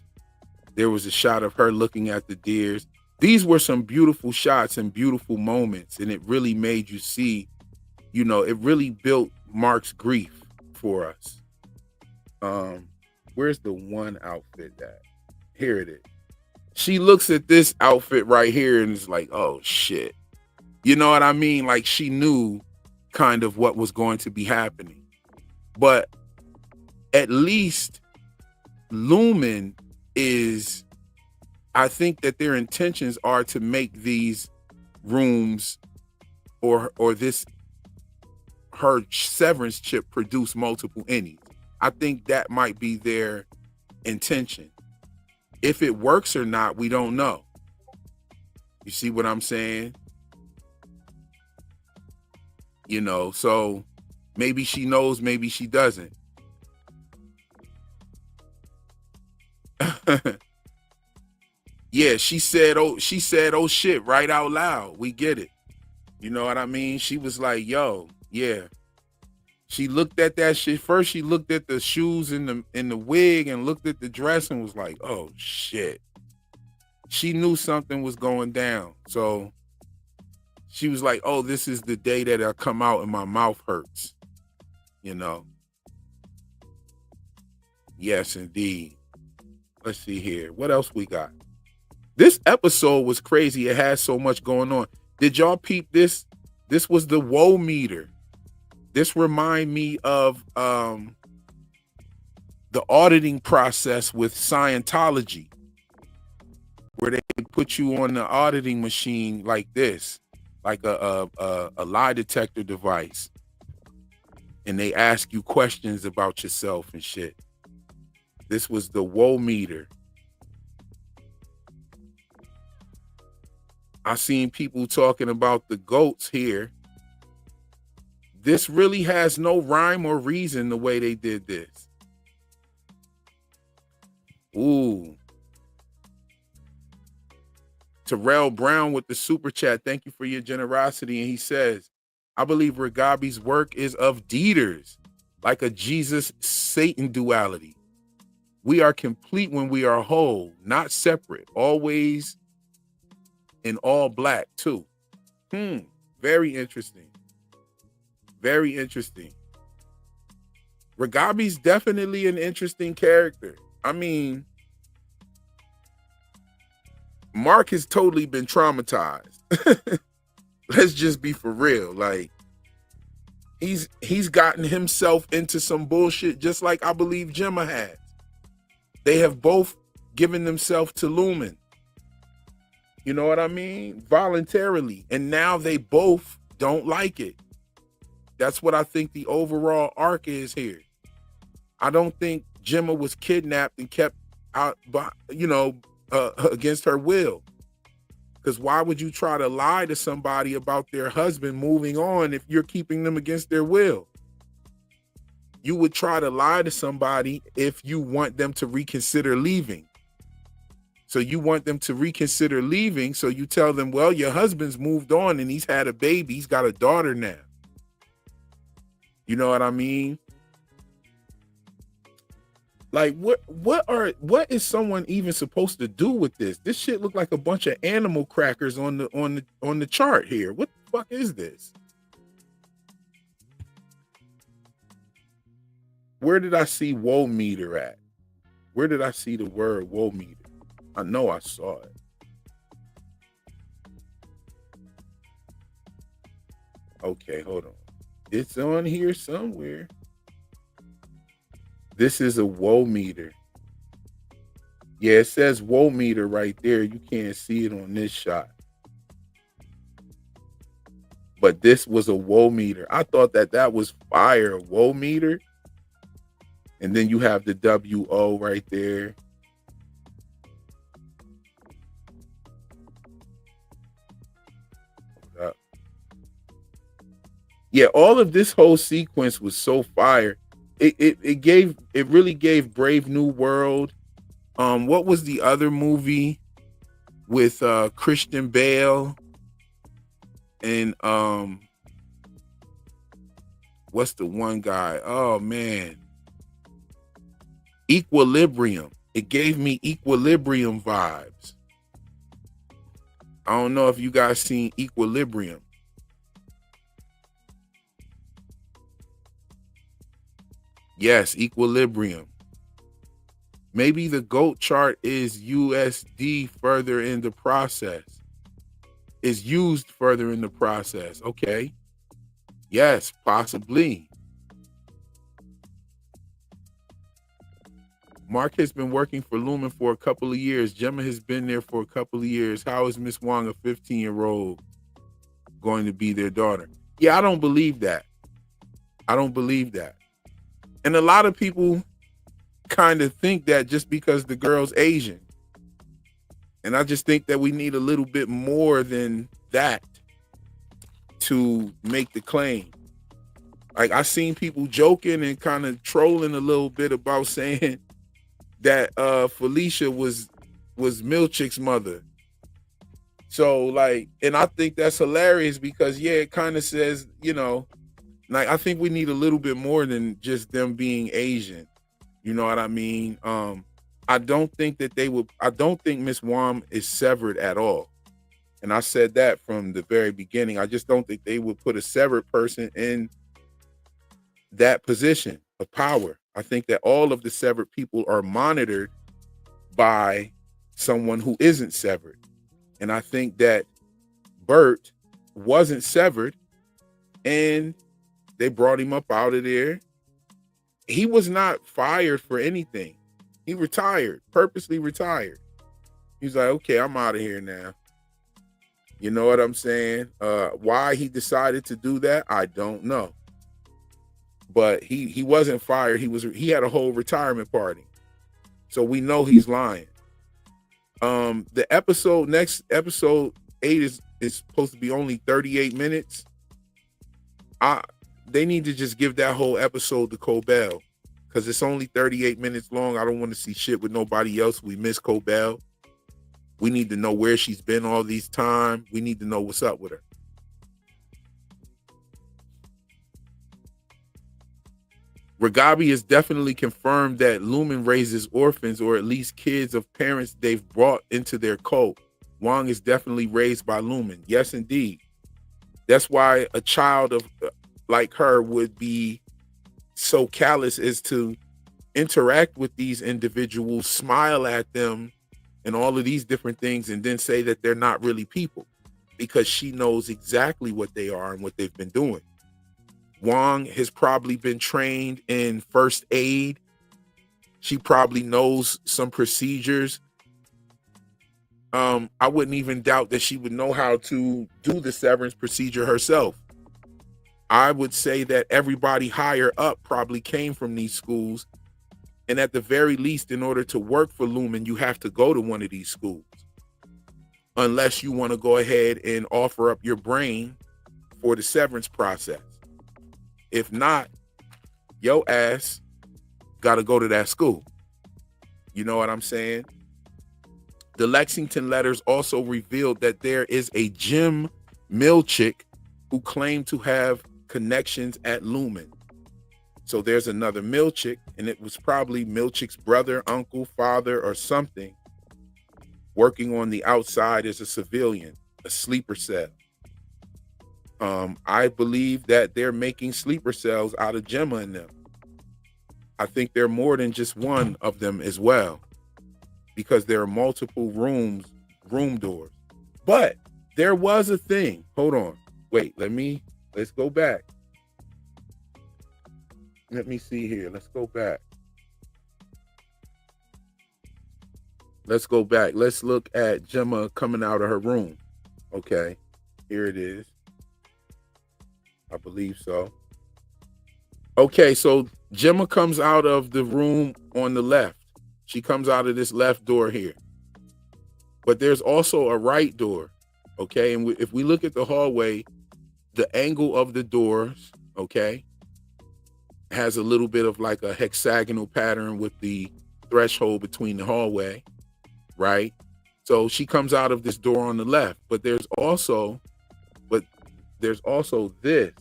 Speaker 1: There was a shot of her looking at the deers. These were some beautiful shots and beautiful moments, and it really made you see, it really built Mark's grief for us. Where's the one outfit at? Here it is. She looks at this outfit right here and is like, oh shit. You know what I mean? Like she knew kind of what was going to be happening. But at least Lumen is, I think that their intentions are to make these rooms or this, her Severance chip produce multiple innings. I think that might be their intention. If it works or not, we don't know. You see what I'm saying? So maybe she knows, maybe she doesn't. Yeah, she said, oh shit, right out loud. We get it. You know what I mean? She was like, yo, yeah. She looked at that shit. First, she looked at the shoes in the wig and looked at the dress and was like, oh shit. She knew something was going down. So she was like, oh, this is the day that I come out and my mouth hurts. Yes, indeed. Let's see here. What else we got? This episode was crazy. It had so much going on. Did y'all peep this? This was the woe meter. This remind me of the auditing process with Scientology, where they put you on the auditing machine like this, like a lie detector device, and they ask you questions about yourself and shit. This was the woe meter. I seen people talking about the goats here. This really has no rhyme or reason the way they did this. Ooh. Terrell Brown with the super chat. Thank you for your generosity. And he says, I believe Regabi's work is of Dieter's, like a Jesus-Satan duality. We are complete when we are whole, not separate, always in all black too. Very interesting. Very interesting. Regabi's definitely an interesting character. I mean, Mark has totally been traumatized. Let's just be for real. Like, he's gotten himself into some bullshit just like I believe Gemma has. They have both given themselves to Lumen. You know what I mean? Voluntarily. And now they both don't like it. That's what I think the overall arc is here. I don't think Gemma was kidnapped and kept out, against her will. Because why would you try to lie to somebody about their husband moving on if you're keeping them against their will? You would try to lie to somebody if you want them to reconsider leaving. So you want them to reconsider leaving. So you tell them, well, your husband's moved on and he's had a baby. He's got a daughter now. You know what I mean? Like what is someone even supposed to do with this? This shit look like a bunch of animal crackers on the chart here. What the fuck is this? Where did I see woe meter at? Where did I see the word woe meter? I know I saw it. Okay, hold on. It's on here somewhere. This is a woe meter. Yeah, it says woe meter right there. You can't see it on this shot. But this was a woe meter. I thought that was fire, woe meter. And then you have the WO right there. Hold up. Yeah, all of this whole sequence was so fire. It really gave Brave New World. What was the other movie with Christian Bale and what's the one guy? Oh man. Equilibrium. It gave me Equilibrium vibes. I don't know if you guys seen Equilibrium. Yes, Equilibrium. Maybe the GOAT chart is USD further in the process. Is used further in the process. Okay. Yes, possibly. Mark has been working for Lumen for a couple of years. Gemma has been there for a couple of years. How is Miss Wong, a 15-year-old, going to be their daughter? Yeah, I don't believe that. I don't believe that. And a lot of people kind of think that just because the girl's Asian. And I just think that we need a little bit more than that to make the claim. Like, I seen people joking and kind of trolling a little bit about saying that Felicia was Milchick's mother. So like, and I think that's hilarious because yeah, it kind of says, you know, like I think we need a little bit more than just them being Asian. You know what I mean? I don't think that I don't think Miss Wong is severed at all. And I said that from the very beginning. I just don't think they would put a severed person in that position of power. I think that all of the severed people are monitored by someone who isn't severed. And I think that Bert wasn't severed and they brought him up out of there. He was not fired for anything. He retired, purposely retired. He's like, okay, I'm out of here now. You know what I'm saying? Why he decided to do that, I don't know. But he wasn't fired. He had a whole retirement party. So we know he's lying. The next episode 8 is supposed to be only 38 minutes. They need to just give that whole episode to Cobell because it's only 38 minutes long. I don't want to see shit with nobody else. We miss Cobell. We need to know where she's been all these time. We need to know what's up with her. Ragabi has definitely confirmed that Lumen raises orphans or at least kids of parents they've brought into their cult. Wong is definitely raised by Lumen. Yes, indeed. That's why a child of like her would be so callous as to interact with these individuals, smile at them, and all of these different things, and then say that they're not really people because she knows exactly what they are and what they've been doing. Wong has probably been trained in first aid. She probably knows some procedures. I wouldn't even doubt that she would know how to do the severance procedure herself. I would say that everybody higher up probably came from these schools. And at the very least, in order to work for Lumen, you have to go to one of these schools. Unless you want to go ahead and offer up your brain for the severance process. If not, your ass got to go to that school. You know what I'm saying? The Lexington letters also revealed that there is a Jim Milchick who claimed to have connections at Lumen. So there's another Milchick, and it was probably Milchick's brother, uncle, father, or something, working on the outside as a civilian, a sleeper cell. I believe that they're making sleeper cells out of Gemma and them. I think there are more than just one of them as well, because there are multiple room doors. But there was a thing. Hold on. Wait, let's go back. Let me see here. Let's go back. Let's go back. Let's look at Gemma coming out of her room. Okay, here it is. I believe so. Okay, so Gemma comes out of the room on the left. She comes out of this left door here. But there's also a right door. Okay, and if we look at the hallway, the angle of the doors, okay, has a little bit of like a hexagonal pattern with the threshold between the hallway, right? So she comes out of this door on the left, but there's also this.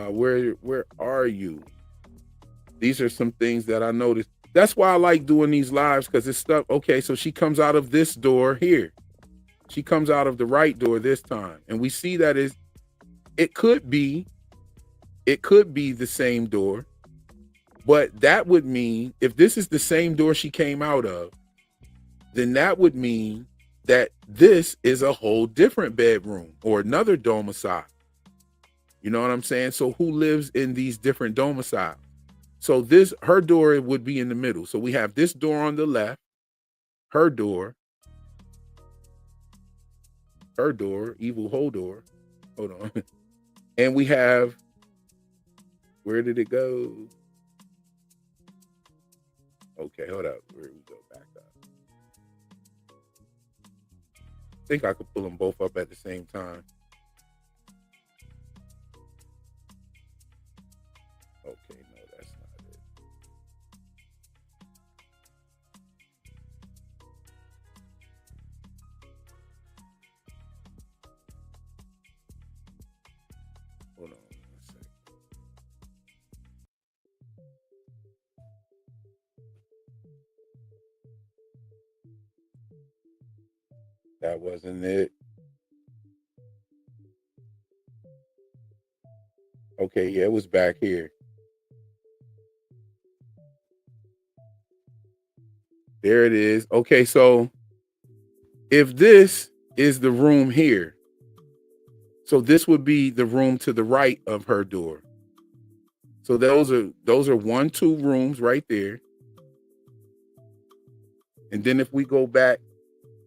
Speaker 1: Where are you? These are some things that I noticed. That's why I like doing these lives, because it's stuff. Okay, so she comes out of this door here. She comes out of the right door this time, and we see that it could be the same door, but that would mean if this is the same door she came out of, then that would mean that this is a whole different bedroom or another domicile. You know what I'm saying? So who lives in these different domiciles? So her door would be in the middle. So we have this door on the left, her door, evil Hodor. Hold on. And we have, where did it go? Okay, hold up. Where we go back up? I think I could pull them both up at the same time. Okay, no, that's not it. Hold on one second. That wasn't it. Okay, yeah, it was back here. There it is. Okay, so if this is the room here, so this would be the room to the right of her door. So those are 1-2 rooms right there. And then if we go back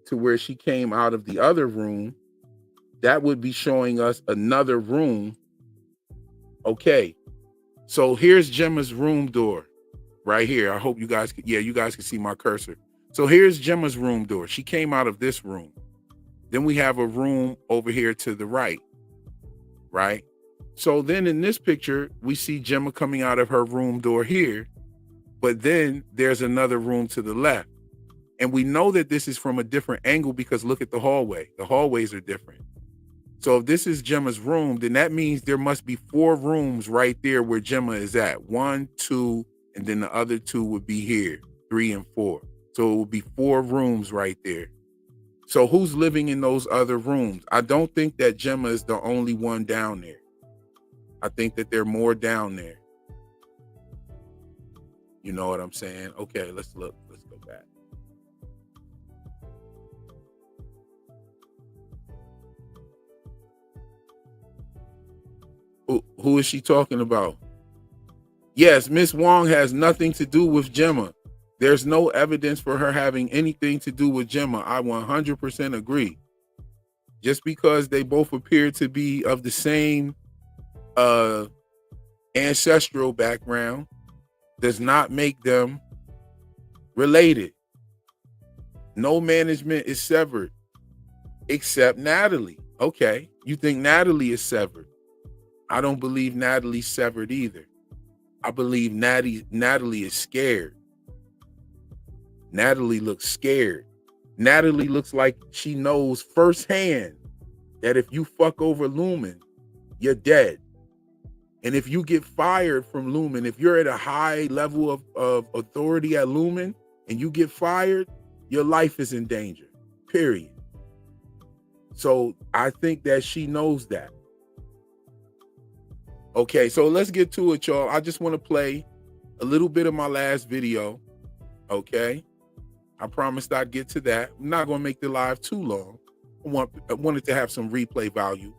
Speaker 1: to where she came out of the other room, that would be showing us another room. Okay, so here's Gemma's room door right here. I hope you guys can see my cursor. So here's Gemma's room door. She came out of this room. Then we have a room over here to the right, right? So then in this picture, we see Gemma coming out of her room door here, but then there's another room to the left. And we know that this is from a different angle because look at the hallway. The hallways are different. So if this is Gemma's room, then that means there must be 4 rooms right there where Gemma is at. 1, 2, and then the other 2 would be here, 3 and 4. So it would be 4 rooms right there. So who's living in those other rooms? I don't think that Gemma is the only one down there. I think that there are more down there. You know what I'm saying? Okay, let's look. Let's go back. Who is she talking about? Yes, Miss Wong has nothing to do with Gemma. There's no evidence for her having anything to do with Gemma. I 100% agree. Just because they both appear to be of the same ancestral background does not make them related. No management is severed except Natalie. Okay, you think Natalie is severed? I don't believe Natalie's severed either. I believe Natalie is scared. Natalie looks scared. Natalie looks like she knows firsthand that if you fuck over Lumen, you're dead. And if you get fired from Lumen, if you're at a high level of authority at Lumen and you get fired, your life is in danger, period. So I think that she knows that. Okay, so let's get to it, y'all. I just want to play a little bit of my last video, okay? I promised I'd get to that. I'm not going to make the live too long. I wanted to have some replay value,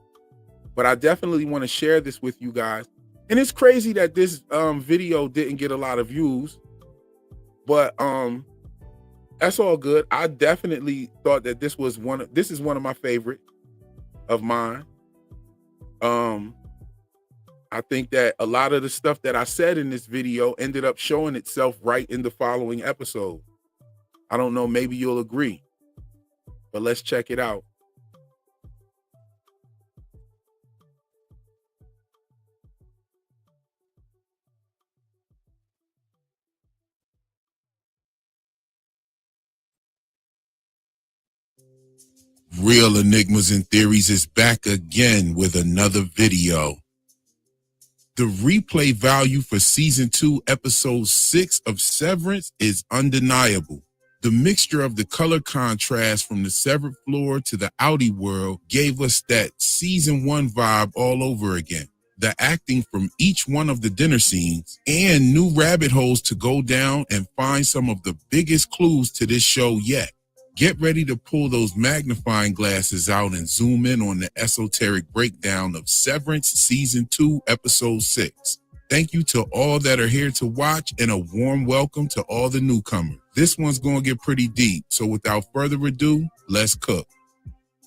Speaker 1: but I definitely want to share this with you guys. And it's crazy that this video didn't get a lot of views, but that's all good. I definitely thought that this is one of my favorite of mine. I think that a lot of the stuff that I said in this video ended up showing itself right in the following episode. I don't know, maybe you'll agree, but let's check it out. Real Enigmas and Theories is back again with another video. The replay value for season 2, episode 6 of Severance is undeniable. The mixture of the color contrast from the severed floor to the outie world gave us that season 1 vibe all over again. The acting from each one of the dinner scenes and new rabbit holes to go down and find some of the biggest clues to this show yet. Get ready to pull those magnifying glasses out and zoom in on the esoteric breakdown of Severance Season 2, Episode 6. Thank you to all that are here to watch, and a warm welcome to all the newcomers. This one's going to get pretty deep, so without further ado, let's cook.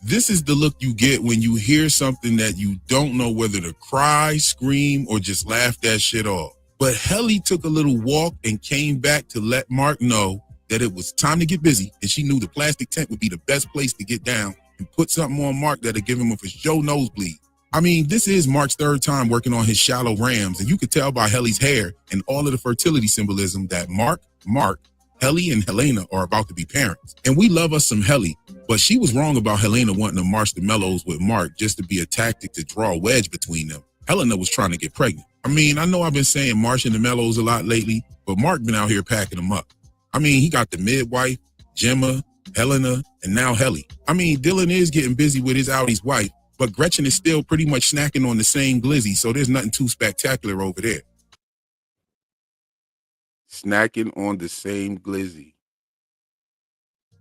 Speaker 1: This is the look you get when you hear something that you don't know whether to cry, scream, or just laugh that shit off. But Helly took a little walk and came back to let Mark know that it was time to get busy, and she knew the plastic tent would be the best place to get down and put something on Mark that'll give him a for sure nosebleed. I mean, this is Mark's 3rd time working on his shallow rams, and you could tell by Helly's hair and all of the fertility symbolism that Mark, Helly, and Helena are about to be parents. And we love us some Helly, but she was wrong about Helena wanting to march the mellows with Mark just to be a tactic to draw a wedge between them. Helena was trying to get pregnant. I mean, I know I've been saying marching the mellows a lot lately, but Mark been out here packing them up. I mean, he got the midwife, Gemma, Helena, and now Helly. I mean, Dylan is getting busy with his Audi's wife, but Gretchen is still pretty much snacking on the same glizzy, so there's nothing too spectacular over there. Snacking on the same glizzy.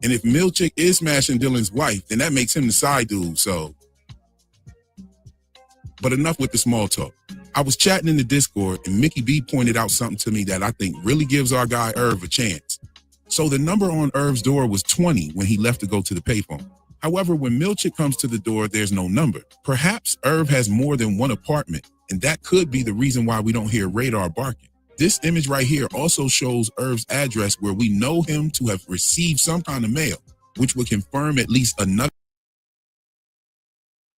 Speaker 1: And if Milchick is smashing Dylan's wife, then that makes him the side dude, so. But enough with the small talk. I was chatting in the Discord, and Mickey B pointed out something to me that I think really gives our guy Irv a chance. So the number on Irv's door was 20 when he left to go to the payphone. However, when Milchick comes to the door, there's no number. Perhaps Irv has more than one apartment, and that could be the reason why we don't hear radar barking. This image right here also shows Irv's address where we know him to have received some kind of mail, which would confirm at least another.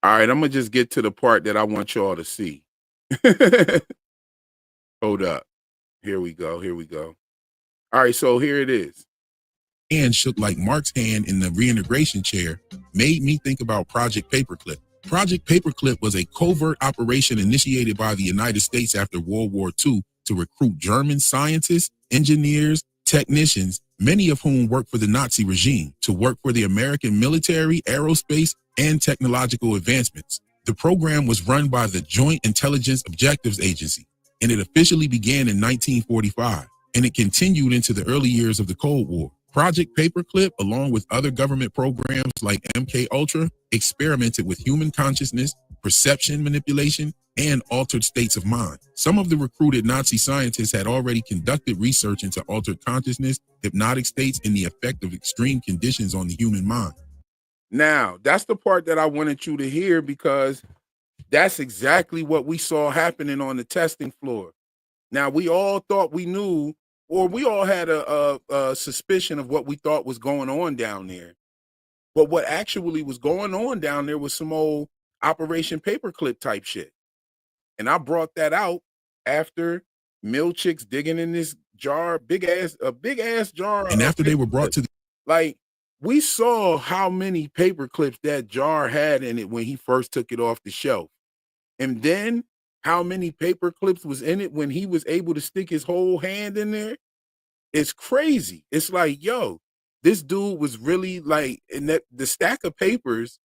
Speaker 1: All right, I'm going to just get to the part that I want y'all to see. Hold up. Here we go. All right, so here it is. And shook like Mark's hand in the reintegration chair made me think about Project Paperclip. Project Paperclip was a covert operation initiated by the United States after World War II to recruit German scientists, engineers, technicians, many of whom worked for the Nazi regime, to work for the American military, aerospace, and technological advancements. The program was run by the Joint Intelligence Objectives Agency, and it officially began in 1945, and it continued into the early years of the Cold War. Project Paperclip, along with other government programs like MK Ultra, experimented with human consciousness, perception manipulation, and altered states of mind. Some of the recruited Nazi scientists had already conducted research into altered consciousness, hypnotic states, and the effect of extreme conditions on the human mind. Now, that's the part that I wanted you to hear, because that's exactly what we saw happening on the testing floor. Now, we all thought we knew, or we all had a suspicion of what we thought was going on down there. But what actually was going on down there was some old Operation Paperclip type shit. And I brought that out after mill chicks digging in this jar, a big ass jar.
Speaker 4: And
Speaker 1: of
Speaker 4: after they were brought
Speaker 1: clips.
Speaker 4: to the
Speaker 1: Like, we saw how many paper clips that jar had in it when he first took it off the shelf. And then how many paper clips was in it when he was able to stick his whole hand in there. It's crazy. It's like, yo, this dude was really like, and that the stack of papers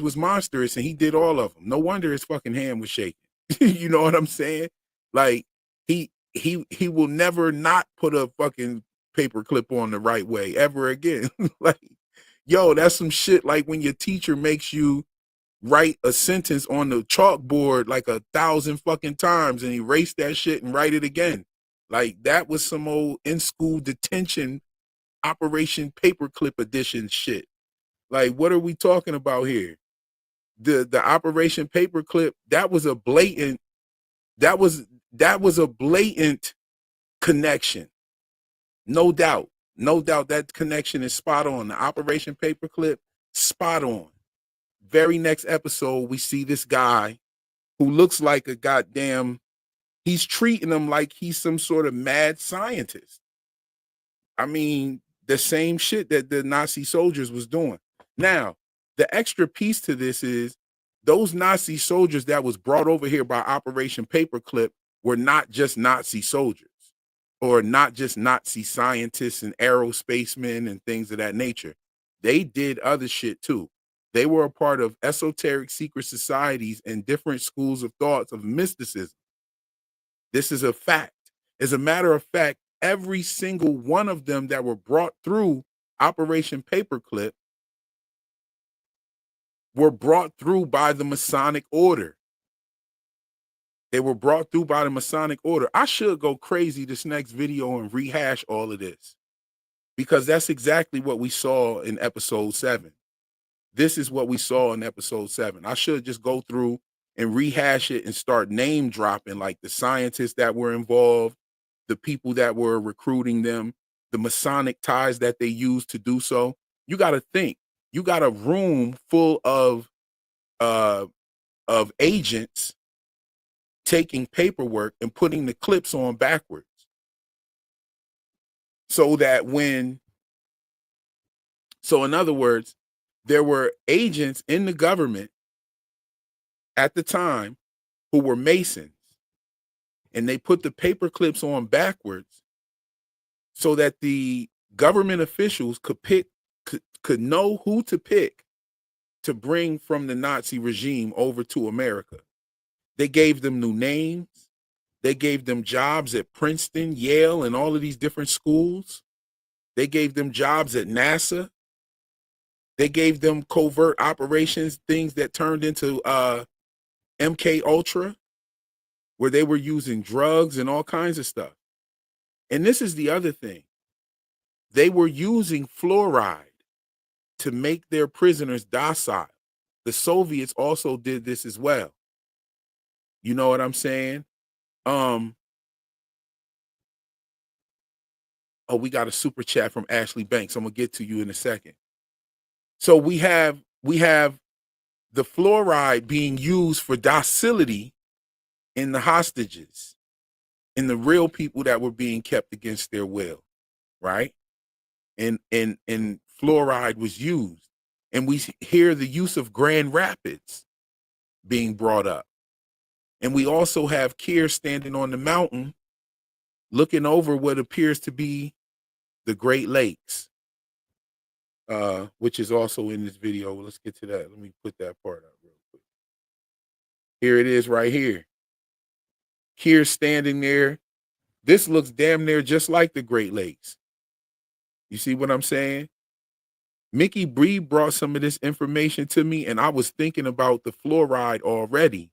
Speaker 1: was monstrous, and he did all of them. No wonder his fucking hand was shaking. You know what I'm saying? Like, he will never not put a fucking paper clip on the right way ever again. Like, yo, that's some shit like when your teacher makes you write a sentence on the chalkboard like 1,000 fucking times and erase that shit and write it again. Like, that was some old in-school detention Operation Paperclip edition shit. Like, what are we talking about here? The Operation Paperclip, that was a blatant connection. No doubt. No doubt that connection is spot on. The Operation Paperclip, spot on. Very next episode, we see this guy who looks like a goddamn, he's treating him like he's some sort of mad scientist. I mean, the same shit that the Nazi soldiers was doing. Now, the extra piece to this is those Nazi soldiers that was brought over here by Operation Paperclip were not just Nazi soldiers or not just Nazi scientists and aerospacemen and things of that nature. They did other shit too. They were a part of esoteric secret societies and different schools of thoughts of mysticism. This is a fact. As a matter of fact, every single one of them that were brought through Operation Paperclip were brought through by the Masonic Order. They were brought through by the Masonic Order. I should go crazy this next video and rehash all of this because that's exactly what we saw in episode 7. This is what we saw in episode 7. I should just go through and rehash it and start name dropping like the scientists that were involved, the people that were recruiting them, the Masonic ties that they used to do so. You got to think, you got a room full of agents taking paperwork and putting the clips on backwards. So in other words, there were agents in the government at the time who were Masons, and they put the paper clips on backwards so that the government officials could know who to pick to bring from the Nazi regime over to America. They gave them new names. They gave them jobs at Princeton, Yale, and all of these different schools. They gave them jobs at NASA. They gave them covert operations, things that turned into MK Ultra, where they were using drugs and all kinds of stuff. And this is the other thing. They were using fluoride to make their prisoners docile. The Soviets also did this as well. You know what I'm saying? Oh, we got a super chat from Ashley Banks. I'm gonna get to you in a second. So we have the fluoride being used for docility in the hostages, in the real people that were being kept against their will, right? And fluoride was used. And we hear the use of Grand Rapids being brought up. And we also have Keir standing on the mountain looking over what appears to be the Great Lakes, which is also in this video. Let's get to that. Let me put that part up real quick. Here it is right here. Keir standing there. This looks damn near just like the Great Lakes. You see what I'm saying? Mickey Bree brought some of this information to me, and I was thinking about the fluoride already.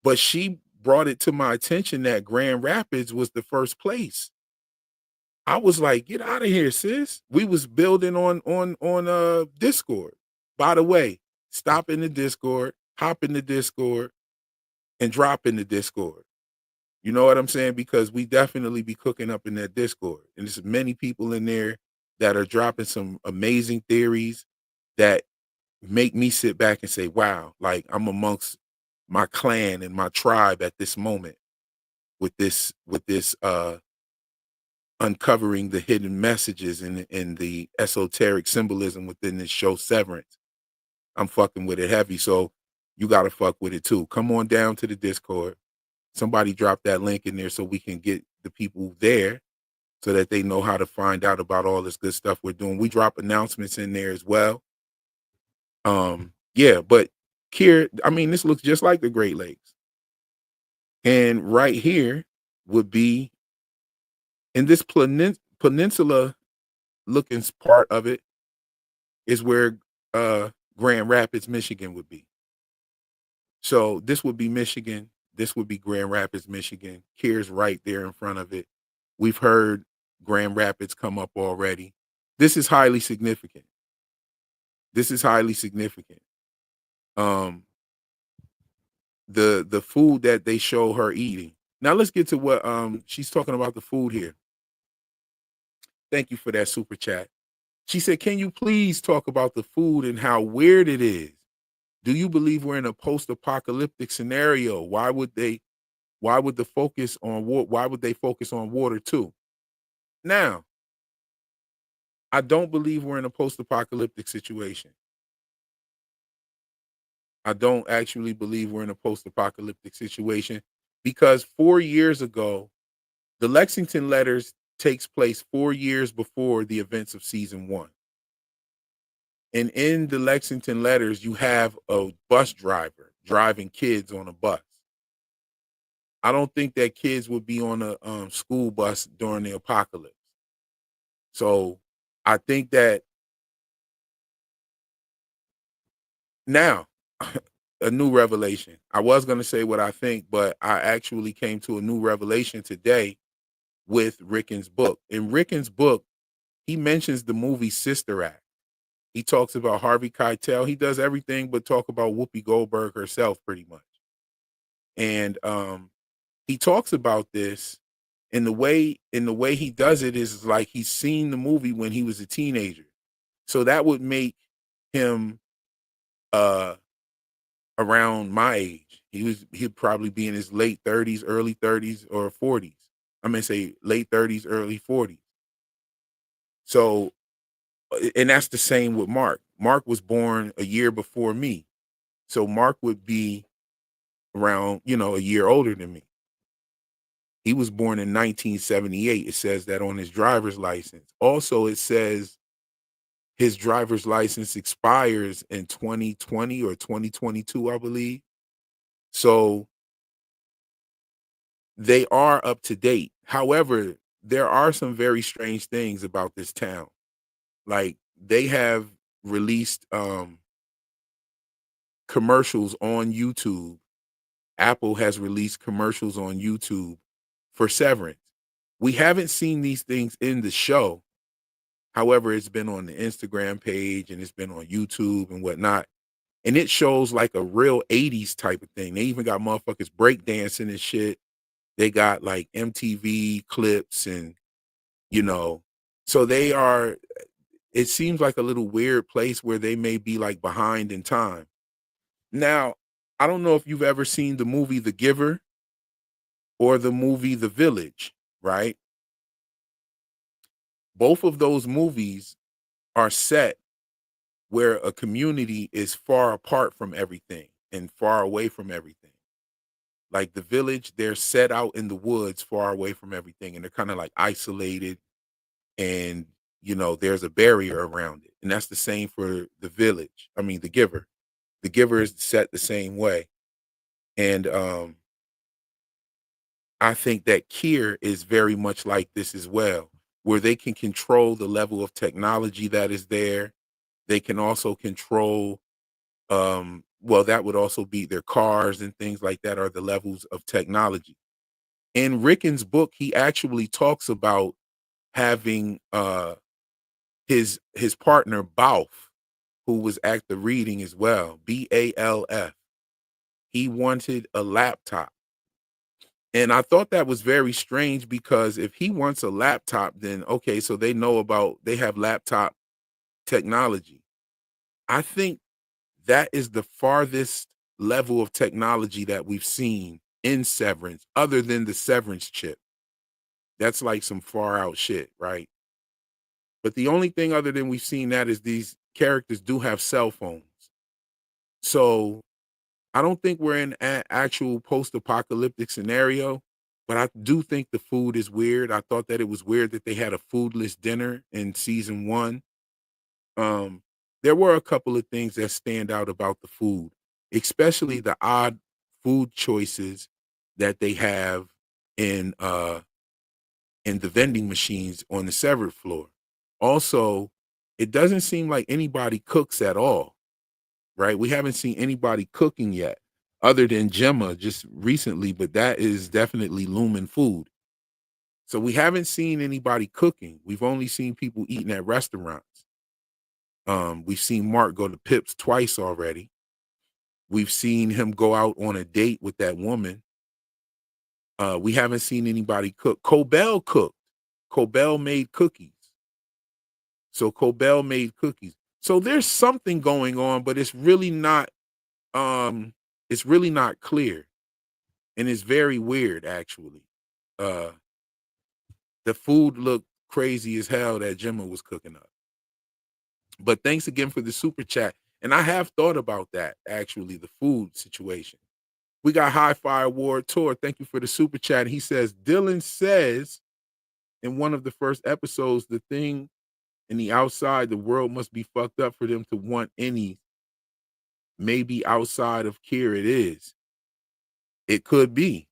Speaker 1: But she brought it to my attention that Grand Rapids was the first place. I was like, get out of here, sis. We was building on Discord. By the way, stop in the Discord, hop in the Discord, and drop in the Discord. You know what I'm saying? Because we definitely be cooking up in that Discord. And there's many people in there that are dropping some amazing theories that make me sit back and say, wow, like I'm amongst my clan and my tribe at this moment. with this uncovering the hidden messages and the esoteric symbolism within this show Severance. I'm fucking with it heavy, so you gotta fuck with it too. Come on down to the Discord. Somebody drop that link in there so we can get the people there so that they know how to find out about all this good stuff we're doing. We drop announcements in there as well. Yeah, but here, I mean, this looks just like the Great Lakes. And right here would be in this peninsula looking part of it is where Grand Rapids, Michigan would be. So this would be Michigan. This would be Grand Rapids, Michigan. Here's right there in front of it. We've heard Grand Rapids come up already. This is highly significant. This is highly significant. The food that they show her eating. Now let's get to what she's talking about the food here. Thank you for that super chat. She said, "Can you please talk about the food and how weird it is? Do you believe we're in a post-apocalyptic scenario? Why would they focus on why would they focus on water too?" Now, I don't believe we're in a post-apocalyptic situation. I don't actually believe we're in a post-apocalyptic situation because 4 years ago, the Lexington letters takes place 4 years before the events of season 1. And in the Lexington letters, you have a bus driver driving kids on a bus. I don't think that kids would be on a school bus during the apocalypse. So I think that now a new revelation. I was going to say what I think, but I actually came to a new revelation today with Ricken's book. In Ricken's book, he mentions the movie Sister Act. He talks about Harvey Keitel. He does everything but talk about Whoopi Goldberg herself pretty much. And he talks about this in the way he does it is like he's seen the movie when he was a teenager. So that would make him around my age. He'd probably be in his late 30s, early 30s, or 40s. I mean, say late 30s, early 40s. So, and that's the same with Mark. Mark was born a year before me. So Mark would be around, a year older than me. He was born in 1978. It says that on his driver's license. Also, it says his driver's license expires in 2020 or 2022, I believe. So they are up to date. However, there are some very strange things about this town. Like they have released commercials on YouTube. Apple has released commercials on YouTube for Severance. We haven't seen these things in the show. However, it's been on the Instagram page and it's been on YouTube and whatnot. And it shows like a real 80s type of thing. They even got motherfuckers breakdancing and shit. They got like MTV clips and, so they are, it seems like a little weird place where they may be like behind in time. Now, I don't know if you've ever seen the movie The Giver or the movie The Village, right? Both of those movies are set where a community is far apart from everything and far away from everything. Like The Village, they're set out in the woods far away from everything and they're kind of like isolated and, there's a barrier around it. And that's the same for The Village. I mean, The Giver. The Giver is set the same way. And I think that Kier is very much like this as well, where they can control the level of technology that is there. They can also control, that would also be their cars and things like that are the levels of technology. In Ricken's book, he actually talks about having his partner Balf, who was at the reading as well, BALF. He wanted a laptop. And I thought that was very strange because if he wants a laptop, then okay, so they have laptop technology. I think that is the farthest level of technology that we've seen in Severance other than the Severance chip. That's like some far out shit, right? But the only thing other than we've seen that is these characters do have cell phones. So I don't think we're in an actual post-apocalyptic scenario, but I do think the food is weird. I thought that it was weird that they had a foodless dinner in season 1. Um, there were a couple of things that stand out about the food, especially the odd food choices that they have in uh in the vending machines on the severed floor. Also, it doesn't seem like anybody cooks at all, right? We haven't seen anybody cooking yet, other than Gemma just recently, but that is definitely Lumen food. So we haven't seen anybody cooking. We've only seen people eating at restaurants. We've seen Mark go to Pips twice already. We've seen him go out on a date with that woman. We haven't seen anybody cook. Cobell cooked. Cobell made cookies. So Cobell made cookies. So there's something going on, but it's really not clear. And it's very weird actually. Uh the food looked crazy as hell that Gemma was cooking up. But thanks again for the super chat. And I have thought about that actually, the food situation. We got High Fire Award Tour. Thank you for the super chat. He says, Dylan says in one of the first episodes, the thing in the outside, the world must be fucked up for them to want any. Maybe outside of Kier it is. It could be.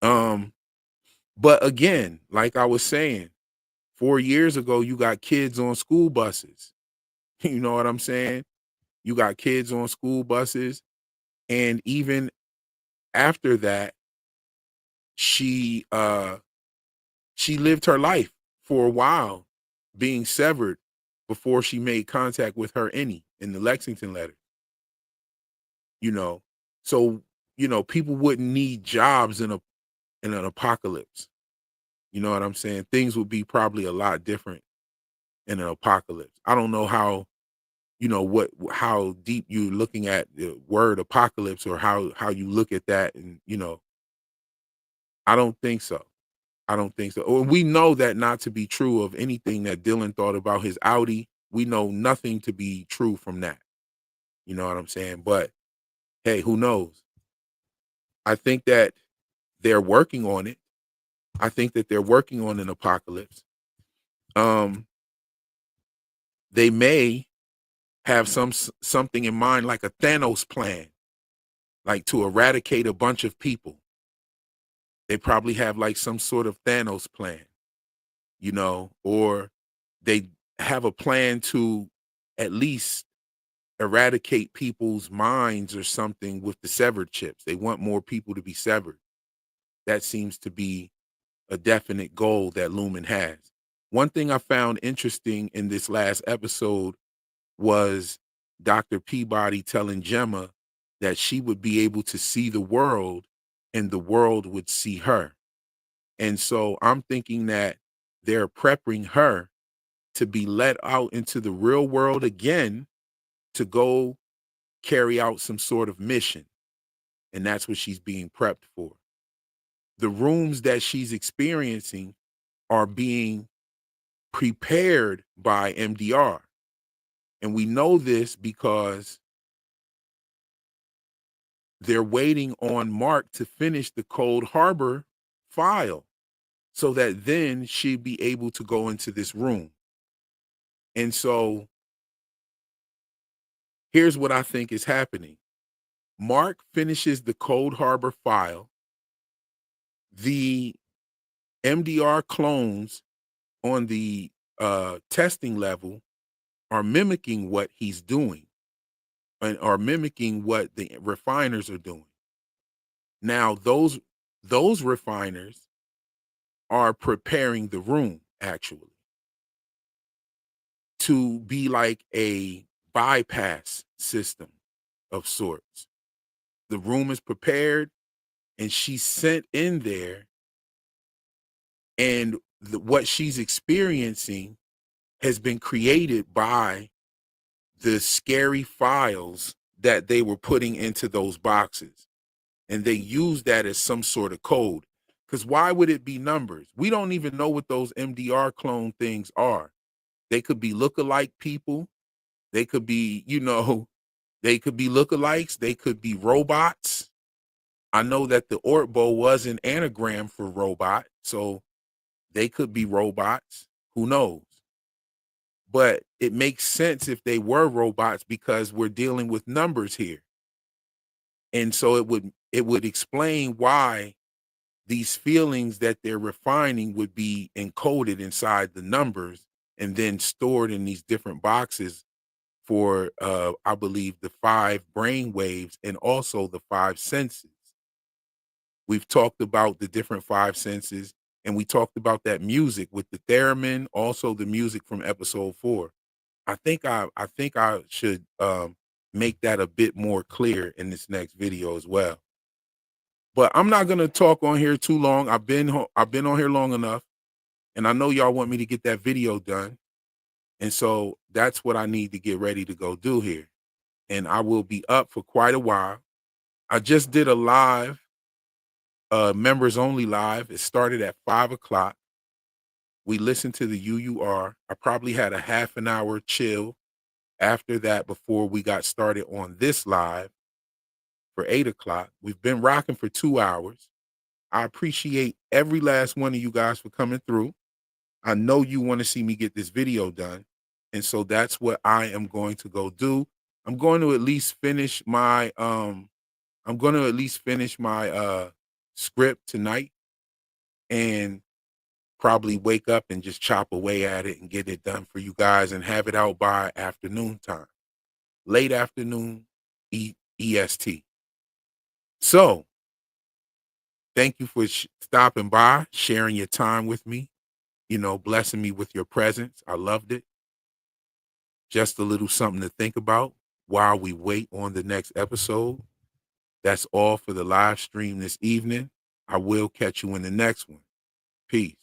Speaker 1: But again, like I was saying, 4 years ago, you got kids on school buses. You know what I'm saying? You got kids on school buses. And even after that, she lived her life for a while being severed before she made contact with her any in the Lexington letter. You know, so people wouldn't need jobs in an apocalypse. You know what I'm saying? Things would be probably a lot different in an apocalypse. I don't know how how deep you're looking at the word apocalypse or how you look at that, and I don't think so. I don't think so. Or we know that not to be true of anything that Dylan thought about his Audi. We know nothing to be true from that. You know what I'm saying? But hey, who knows? I think that they're working on it. I think that they're working on an apocalypse. They may have something in mind, like a Thanos plan, like to eradicate a bunch of people. They probably have like some sort of Thanos plan, or they have a plan to at least eradicate people's minds or something with the severed chips. They want more people to be severed. That seems to be a definite goal that Lumen has. One thing I found interesting in this last episode was Dr. Peabody telling Gemma that she would be able to see the world and the world would see her. And so I'm thinking that they're prepping her to be let out into the real world again to go carry out some sort of mission. And that's what she's being prepped for. The rooms that she's experiencing are being prepared by MDR. And we know this because they're waiting on Mark to finish the Cold Harbor file so that then she'd be able to go into this room. And so here's what I think is happening. Mark finishes the Cold Harbor file. The MDR clones on the testing level are mimicking what he's doing and are mimicking what the refiners are doing. Now, those refiners are preparing the room actually to be like a bypass system of sorts. The room is prepared and she's sent in there, and what she's experiencing has been created by the scary files that they were putting into those boxes. and they use that as some sort of code. Because why would it be numbers? We don't even know what those MDR clone things are. They could be lookalike people. They could be, they could be lookalikes. They could be robots. I know that the Ortbo was an anagram for robot, so they could be robots. Who knows? But it makes sense if they were robots because we're dealing with numbers here. And so it would explain why these feelings that they're refining would be encoded inside the numbers and then stored in these different boxes for I believe the 5 brain waves and also the 5 senses. We've talked about the different 5 senses, and we talked about that music with the theremin, also the music from episode 4. I think I should make that a bit more clear in this next video as well. But I'm not gonna talk on here too long. I've been on here long enough, and I know y'all want me to get that video done, and so that's what I need to get ready to go do here. And I will be up for quite a while. I just did a live, members only live. It started at 5 o'clock. We listened to the UUR. I probably had a half an hour chill after that before we got started on this live for 8 o'clock. We've been rocking for 2 hours. I appreciate every last one of you guys for coming through. I know you want to see me get this video done. And so that's what I am going to go do. I'm going to at least finish my script tonight and probably wake up and just chop away at it and get it done for you guys and have it out by afternoon time. Late afternoon EST. So, thank you for stopping by, sharing your time with me, blessing me with your presence. I loved it. Just a little something to think about while we wait on the next episode. That's all for the live stream this evening. I will catch you in the next one. Peace.